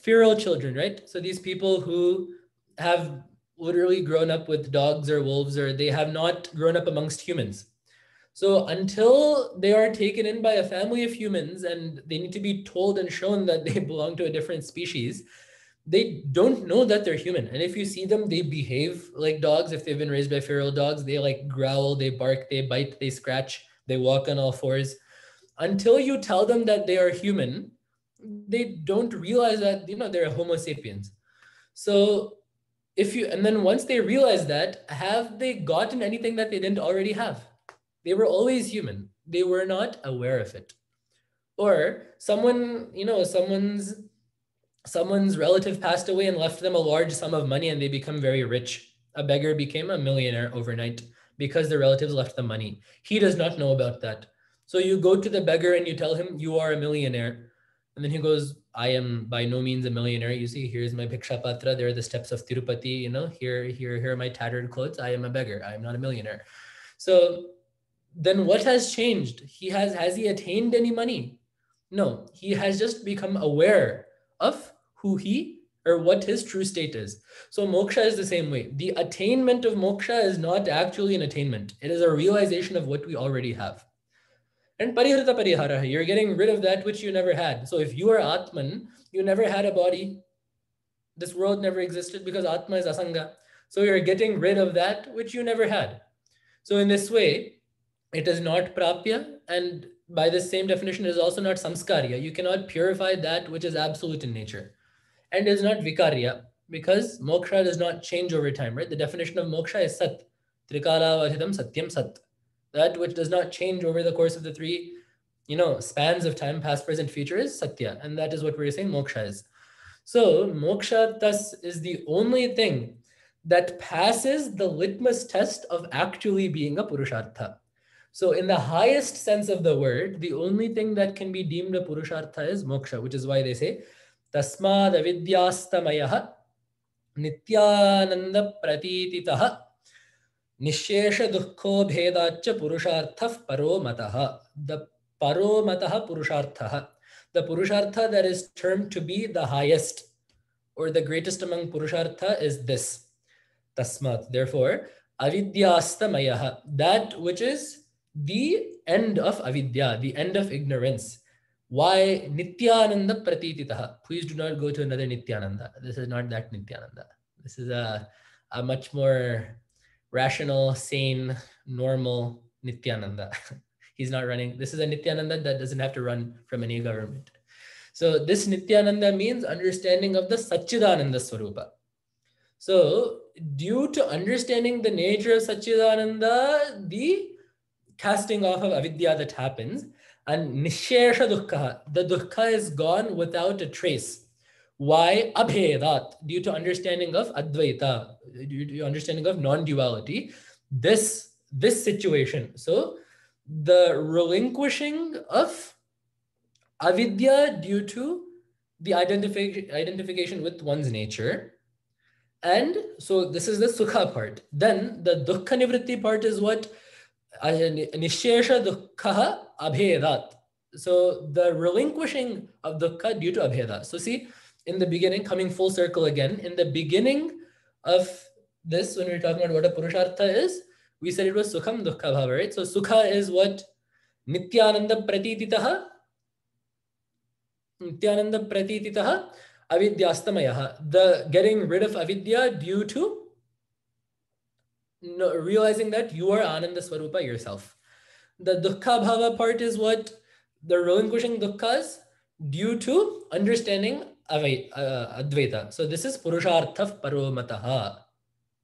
feral children, right? So these people who have literally grown up with dogs or wolves, or they have not grown up amongst humans. So until they are taken in by a family of humans and they need to be told and shown that they belong to a different species, they don't know that they're human. And if you see them, they behave like dogs. If they've been raised by feral dogs, they like growl, they bark, they bite, they scratch, they walk on all fours. Until you tell them that they are human, they don't realize that, they're a Homo sapiens. So and then once they realize that, have they gotten anything that they didn't already have? They were always human. They were not aware of it. Or someone, someone's relative passed away and left them a large sum of money and they become very rich. A beggar became a millionaire overnight because the relatives left them money. He does not know about that. So you go to the beggar and you tell him you are a millionaire. And then he goes, I am by no means a millionaire. You see, here's my Bhiksha Patra. There are the steps of Tirupati, here are my tattered clothes. I am a beggar. I am not a millionaire. So then what has changed? Has he attained any money? No, he has just become aware of who he or what his true state is. So moksha is the same way. The attainment of moksha is not actually an attainment. It is a realization of what we already have. And pariharta parihara, you're getting rid of that which you never had. So if you are Atman, you never had a body. This world never existed because Atma is asanga. So you're getting rid of that which you never had. So in this way, it is not prapya, and by the same definition, it is also not samskarya. You cannot purify that which is absolute in nature. And it is not vikarya, because moksha does not change over time, right? The definition of moksha is sat. Trikalavadhitam satyam sat. That which does not change over the course of the three, spans of time, past, present, future, is satya. And that is what we're saying moksha is. So moksha thus is the only thing that passes the litmus test of actually being a Purushartha. So in the highest sense of the word, the only thing that can be deemed a Purushartha is moksha, which is why they say, Tasmad avidyastamayaha nityananda pratititaha nishesha dukkho bhedacha purusharthah paromataha. The paromataha purusharthaha. The Purushartha that is termed to be the highest or the greatest among Purushartha is this. Tasmat. Therefore, avidyastamayaha, that which is the end of avidya, the end of ignorance. Why nityananda pratititaha? Please do not go to another nityananda. This is not that nityananda. This is a much more rational, sane, normal nityananda. He's not running. This is a nityananda that doesn't have to run from any government. So this nityananda means understanding of the Satchidananda Swarupa. So due to understanding the nature of Satchidananda, the casting off of avidya that happens, and nishesha dukkha, the dukkha is gone without a trace. Why? Abhedat, due to understanding of Advaita, due to understanding of non-duality, this situation. So the relinquishing of avidya due to the identification with one's nature. And so this is the sukha part. Then the dukkha nivritti part is what? Nishesha dukkha abhedat. So the relinquishing of dukkha due to abheda. So see, in the beginning, coming full circle again, in the beginning of this, when we're talking about what a Purushartha is, we said it was sukham dukkha bhava, right? So sukha is what? Nityananda pratititaha. Nityananda pratititaha avidyastamayaha. The getting rid of avidya due to realizing that you are Ananda Swarupa yourself. The dukkha bhava part is what? The relinquishing dukkhas due to understanding Advaita. So this is Purusharthah paromataha,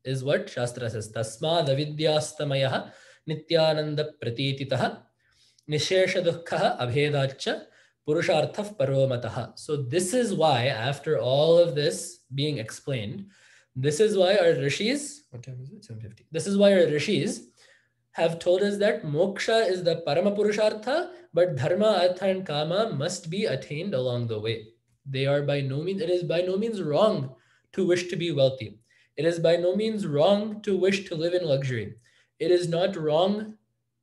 is what Shastra says. Tasmad avidyastamayaha nityananda pratititaha nishesha dukkha abhedacha Purusharthah paromataha. So this is why, after all of this being explained, this is why our rishis, what time is it? 7:50. This is why our rishis have told us that moksha is the parama Purushartha, but dharma, artha, and kama must be attained along the way. They are by no means, it is by no means wrong to wish to be wealthy. It is by no means wrong to wish to live in luxury. It is not wrong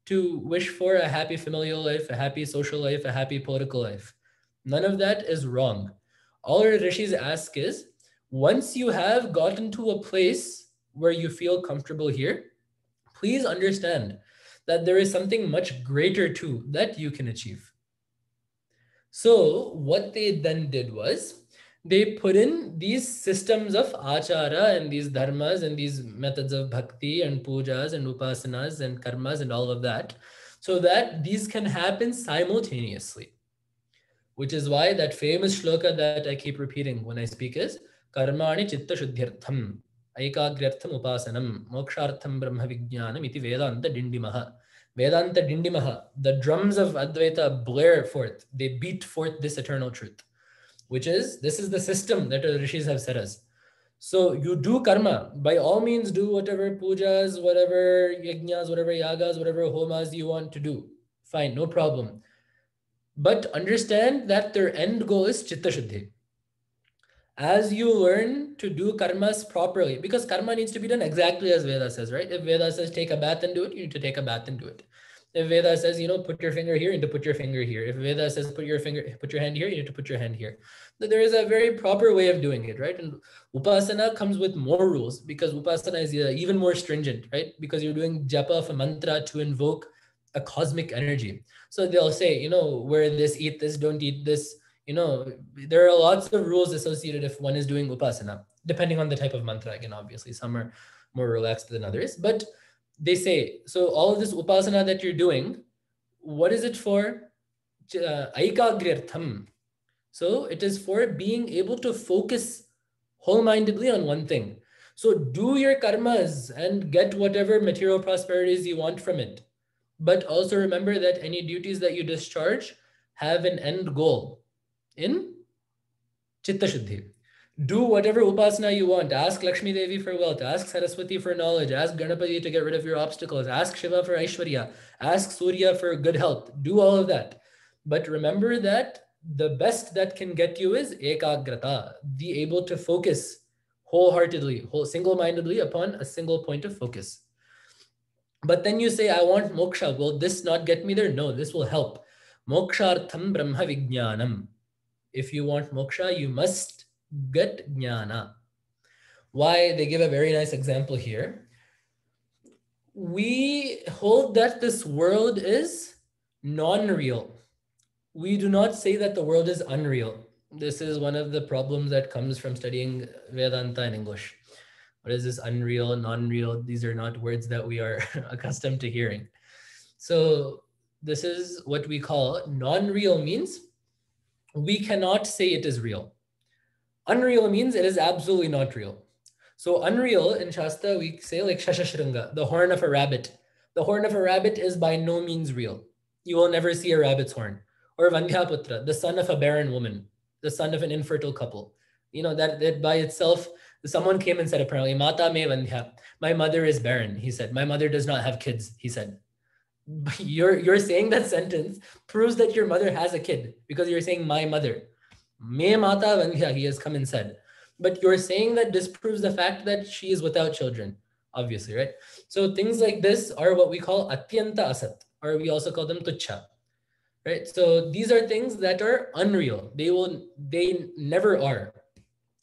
to wish for a happy familial life, a happy social life, a happy political life. None of that is wrong. All our rishis ask is, once you have gotten to a place where you feel comfortable here, please understand that there is something much greater too that you can achieve. So what they then did was, they put in these systems of achara and these dharmas and these methods of bhakti and pujas and upasanas and karmas and all of that, so that these can happen simultaneously. Which is why that famous shloka that I keep repeating when I speak is karmani chitta shuddhyartham aikagrartham upasanam mokshartham brahma vijnanam iti vedanta dindimaha. Vedanta dindimaha, the drums of Advaita blare forth, they beat forth this eternal truth, which is, this is the system that the rishis have set us. So you do karma, by all means do whatever pujas, whatever yajnas, whatever yagas, whatever homas you want to do. Fine, no problem. But understand that their end goal is chitta shuddhi. As you learn to do karmas properly, because karma needs to be done exactly as Veda says, right? If Veda says take a bath and do it, you need to take a bath and do it. If Veda says, put your finger here, you need to put your finger here. If Veda says put your hand here, you need to put your hand here. So there is a very proper way of doing it, right? And Upasana comes with more rules because Upasana is even more stringent, right? Because you're doing japa of a mantra to invoke a cosmic energy. So they'll say, wear this, eat this, don't eat this. There are lots of rules associated if one is doing Upasana, depending on the type of mantra. Again, obviously, some are more relaxed than others, but they say, so all of this upasana that you're doing, what is it for? Aikagrirtham. So it is for being able to focus whole-mindedly on one thing. So do your karmas and get whatever material prosperities you want from it. But also remember that any duties that you discharge have an end goal in Chitta Shuddhi. Do whatever upasana you want. Ask Lakshmi Devi for wealth. Ask Saraswati for knowledge. Ask Ganapati to get rid of your obstacles. Ask Shiva for Aishwarya. Ask Surya for good health. Do all of that. But remember that the best that can get you is ekagrata, be able to focus wholeheartedly, single-mindedly upon a single point of focus. But then you say, I want moksha. Will this not get me there? No, this will help. Mokshartham brahma vijnanam. If you want moksha, you must get jnana. Why? They give a very nice example here. We hold that this world is non-real. We do not say that the world is unreal. This is one of the problems that comes from studying Vedanta in English. What is this unreal, non-real? These are not words that we are accustomed to hearing. So this is what we call non-real means we cannot say it is real. Unreal means it is absolutely not real. So unreal in Shastra, we say like Shashashringa, the horn of a rabbit. The horn of a rabbit is by no means real. You will never see a rabbit's horn. Or Vandhyaputra, the son of a barren woman, the son of an infertile couple. That by itself, someone came and said apparently, Mata me Vandhya, my mother is barren, he said. My mother does not have kids, he said. You're saying that sentence proves that your mother has a kid because you're saying my mother. Me mata vandhya, he has come and said. But you're saying that disproves the fact that she is without children, obviously, right? So things like this are what we call atyanta asat, or we also call them tuchha, right? So these are things that are unreal. They never are.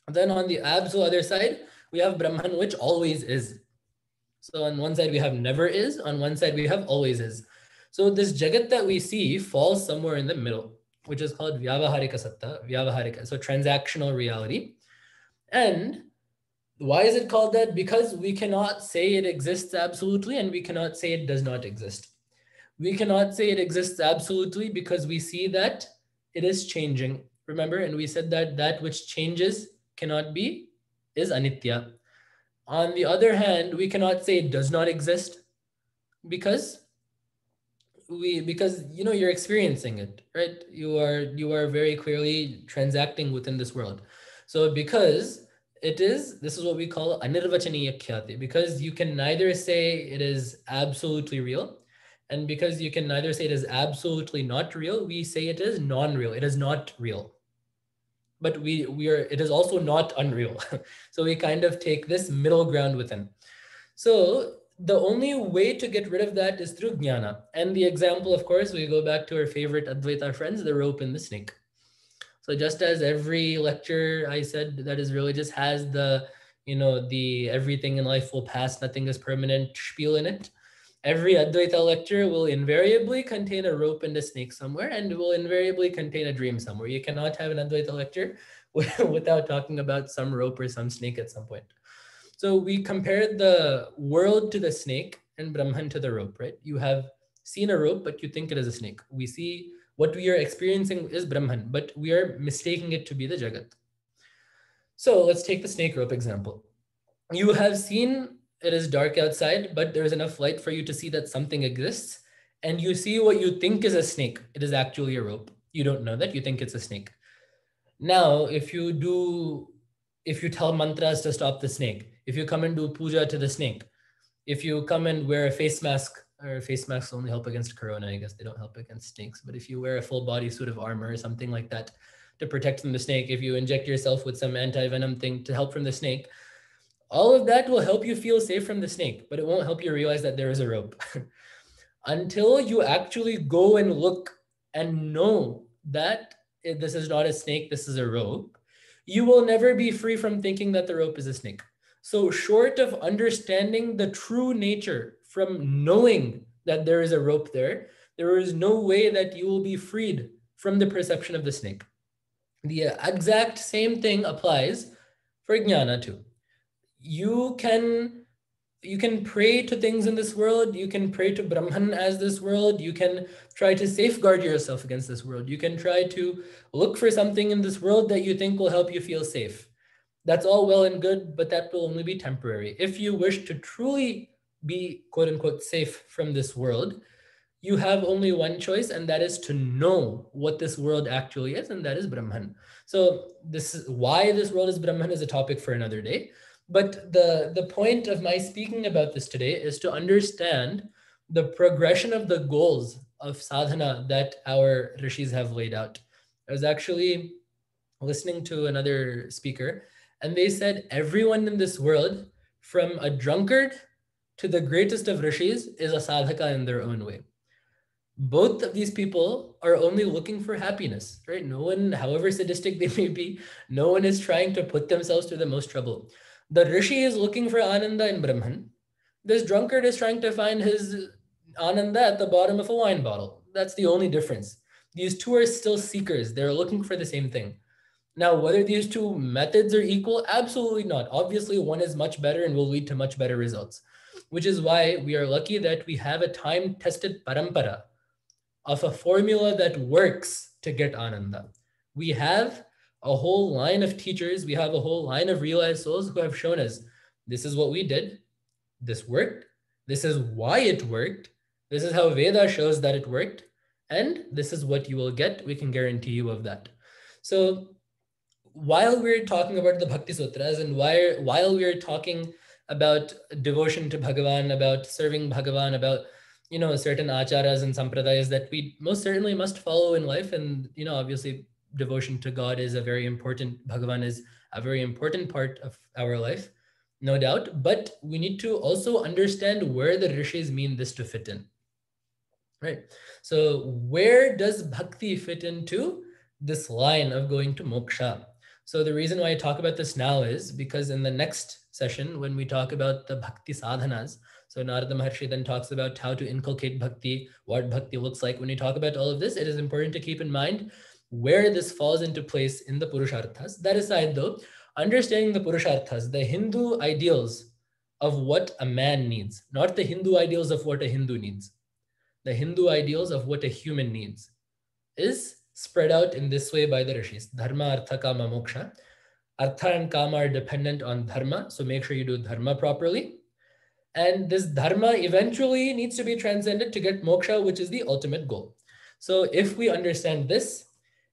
Then on the absolute other side, we have Brahman, which always is. So on one side we have never is, on one side we have always is. So this jagat that we see falls somewhere in the middle, which is called vyavaharika satta, vyavaharika, so transactional reality. And why is it called that? Because we cannot say it exists absolutely and we cannot say it does not exist. We cannot say it exists absolutely because we see that it is changing. Remember, and we said that that which changes cannot be, is anitya. On the other hand, we cannot say it does not exist because you're experiencing it, right? You are very clearly transacting within this world. So because this is what we call anirvachaniya khyati, because you can neither say it is absolutely real, and because you can neither say it is absolutely not real, we say it is non-real. It is not real. But it is also not unreal. So we kind of take this middle ground within. So the only way to get rid of that is through jnana. And the example, of course, we go back to our favorite Advaita friends, the rope and the snake. So just as every lecture I said that is religious has the everything in life will pass, nothing is permanent spiel in it, every Advaita lecture will invariably contain a rope and a snake somewhere, and will invariably contain a dream somewhere. You cannot have an Advaita lecture without talking about some rope or some snake at some point. So we compared the world to the snake and Brahman to the rope, right? You have seen a rope, but you think it is a snake. We see what we are experiencing is Brahman, but we are mistaking it to be the Jagat. So let's take the snake rope example. You have seen it is dark outside, but there's enough light for you to see that something exists. And you see what you think is a snake. It is actually a rope. You don't know that, you think it's a snake. Now, if you tell mantras to stop the snake, if you come and do puja to the snake, if you come and wear a face mask, or face masks only help against corona, I guess they don't help against snakes, but if you wear a full body suit of armor or something like that to protect from the snake, if you inject yourself with some anti-venom thing to help from the snake, all of that will help you feel safe from the snake, but it won't help you realize that there is a rope. Until you actually go and look and know that this is not a snake, this is a rope, you will never be free from thinking that the rope is a snake. So short of understanding the true nature from knowing that there is a rope there is no way that you will be freed from the perception of the snake. The exact same thing applies for jnana too. You can pray to things in this world. You can pray to Brahman as this world. You can try to safeguard yourself against this world. You can try to look for something in this world that you think will help you feel safe. That's all well and good, but that will only be temporary. If you wish to truly be quote unquote safe from this world, you have only one choice, and that is to know what this world actually is, and that is Brahman. So this is why this world is Brahman is a topic for another day. But the point of my speaking about this today is to understand the progression of the goals of sadhana that our rishis have laid out. I was actually listening to another speaker, and they said everyone in this world, from a drunkard to the greatest of rishis, is a sadhaka in their own way. Both of these people are only looking for happiness, right? No one, however sadistic they may be, no one is trying to put themselves through the most trouble. The rishi is looking for ananda in Brahman. This drunkard is trying to find his ananda at the bottom of a wine bottle. That's the only difference. These two are still seekers. They're looking for the same thing. Now, whether these two methods are equal, absolutely not. Obviously, one is much better and will lead to much better results, which is why we are lucky that we have a time-tested parampara of a formula that works to get ananda. We have a whole line of teachers, we have a whole line of realized souls who have shown us, this is what we did, this worked, this is why it worked, this is how Veda shows that it worked, and this is what you will get. We can guarantee you of that. So while we're talking about the Bhakti Sutras and while we're talking about devotion to Bhagavan, about serving Bhagavan, about certain acharas and sampradayas that we most certainly must follow in life, and obviously devotion to God is a very important, Bhagavan is a very important part of our life, no doubt, but we need to also understand where the rishis mean this to fit in, right? So where does bhakti fit into this line of going to moksha? So the reason why I talk about this now is because in the next session, when we talk about the bhakti sadhanas, so Narada Maharshi then talks about how to inculcate bhakti, what bhakti looks like. When you talk about all of this, it is important to keep in mind where this falls into place in the Purusharthas. That aside though, understanding the Purusharthas, the Hindu ideals of what a man needs, not the Hindu ideals of what a Hindu needs. The Hindu ideals of what a human needs is spread out in this way by the rishis. Dharma, Artha, Kama, Moksha. Artha and Kama are dependent on Dharma, so make sure you do Dharma properly. And this Dharma eventually needs to be transcended to get Moksha, which is the ultimate goal. So if we understand this,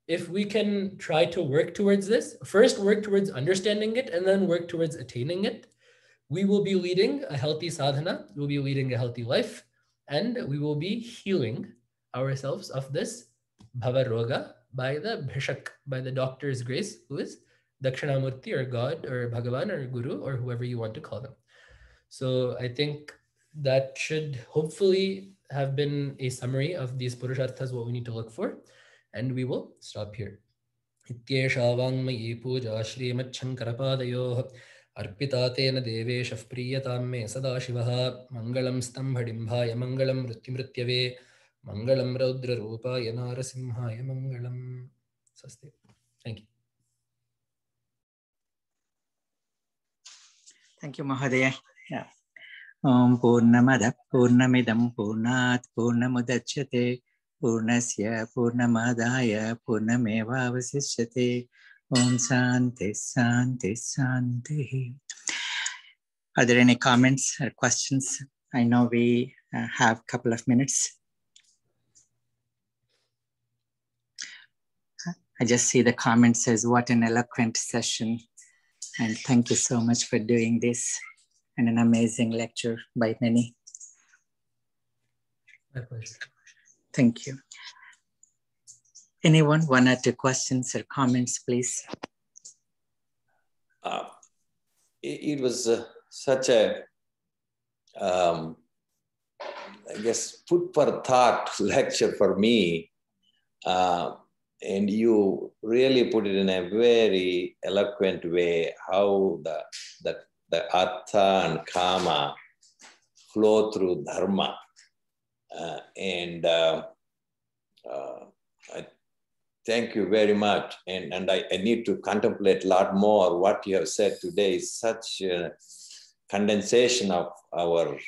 if we can try to work towards this, first work towards understanding it and then work towards attaining it, we will be leading a healthy sadhana, we'll be leading a healthy life, and we will be healing ourselves of this bhava roga by the bhishak, by the doctor's grace, who is Dakshinamurti or God or Bhagavan or Guru or whoever you want to call them. So I think that should hopefully have been a summary of these Purusharthas, what we need to look for, and we will stop here. Ityesha vangmayi puja Srimad-Shankarapaadayoh Arpita tena deveshah priyatam me sadashivaha Mangalam stambhadimbhaya Mangalam mrityamrityave Mangalam raudra rupaya narasimhaya Mangalam. Swasti. Thank you. Thank you, Mahadaya. Yeah. Om Purnamada Purnamidam Purnat Purnamudachyate Purnasya Purnamadaya Purnameva Vasishyate. Om Shanti Shanti Shanti. Are there any comments or questions? I know we have a couple of minutes. I just see the comment says, what an eloquent session. And thank you so much for doing this. And an amazing lecture by many. My pleasure. Thank you. Anyone, one or two questions or comments, please? It was such a I guess, food for thought lecture for me. And you really put it in a very eloquent way, how the Artha and Kama flow through Dharma. I thank you very much. And I need to contemplate a lot more. What you have said today is such a condensation of our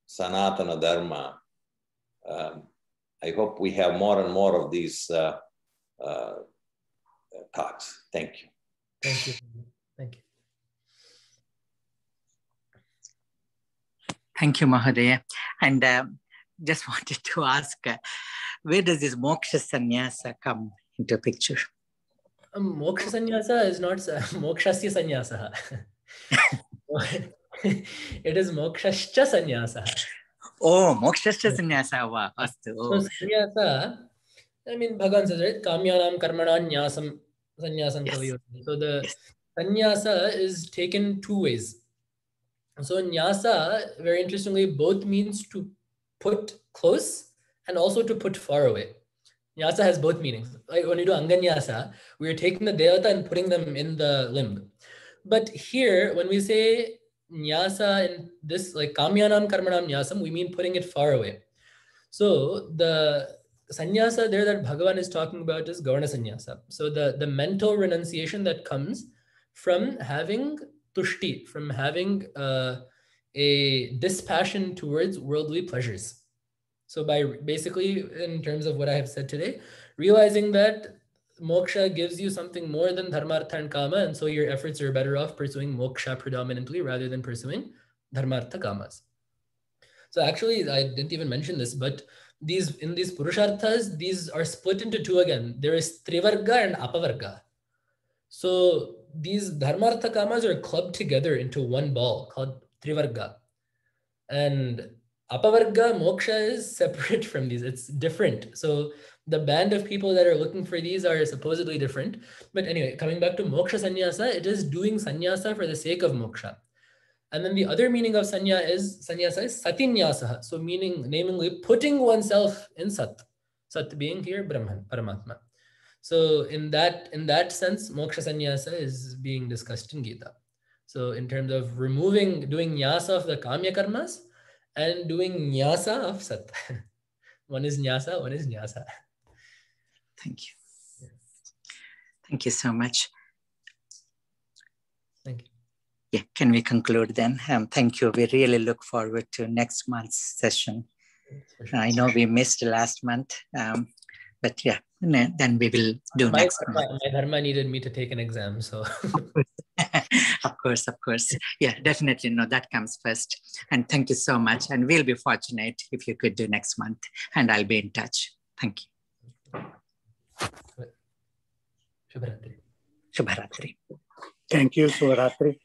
Sanatana Dharma. I hope we have more and more of these talks. Thank you. Thank you. Thank you. Thank you, Mahadaya. And just wanted to ask, where does this moksha sannyasa come into picture? Moksha sannyasa is not mokshasya sannyasa. It is mokshascha sannyasa. Oh, mokshascha sannyasa va. Astu. So sannyasa, I mean, Bhagavan says, right? Kamyanam karmanam nyasam sannyasam kavayo. So the sannyasa is taken two ways. So nyasa, very interestingly, both means to put close and also to put far away. Nyasa has both meanings. Like when you do anganyasa, we are taking the devata and putting them in the limb. But here, when we say nyasa in this, like kamyanam karmanam nyasam, we mean putting it far away. So the sannyasa there that Bhagavan is talking about is gaurana sannyasa. So the mental renunciation that comes from having tushti, from having a dispassion towards worldly pleasures. So by basically, in terms of what I have said today, realizing that moksha gives you something more than dharma, artha, and kama, and so your efforts are better off pursuing moksha predominantly rather than pursuing dharma, artha, kamas. So actually, I didn't even mention this, but in these Purusharthas, these are split into two again. There is Trivarga and Apavarga. So these dharma, artha, kamas are clubbed together into one ball called Trivarga. And Apavarga moksha is separate from these. It's different. So the band of people that are looking for these are supposedly different. But anyway, coming back to moksha sannyasa, it is doing sannyasa for the sake of moksha. And then the other meaning of sannyasa is satinyasaha. So meaning, namely, putting oneself in sat. Sat being here Brahman, Paramatma. So in that sense, moksha sannyasa is being discussed in Gita. So in terms of doing nyasa of the kamya karmas and doing nyasa of sat. One is nyasa, one is nyasa. Thank you. Thank you so much. Thank you. Yeah, can we conclude then? Thank you. We really look forward to next month's session. Sure. I know we missed last month, but yeah, then we will do next month. My dharma needed me to take an exam, so. Of course. Yeah, definitely. No, that comes first. And thank you so much. And we'll be fortunate if you could do next month. And I'll be in touch. Thank you. Shubharatri. Shubharatri. Thank you, Shubharatri.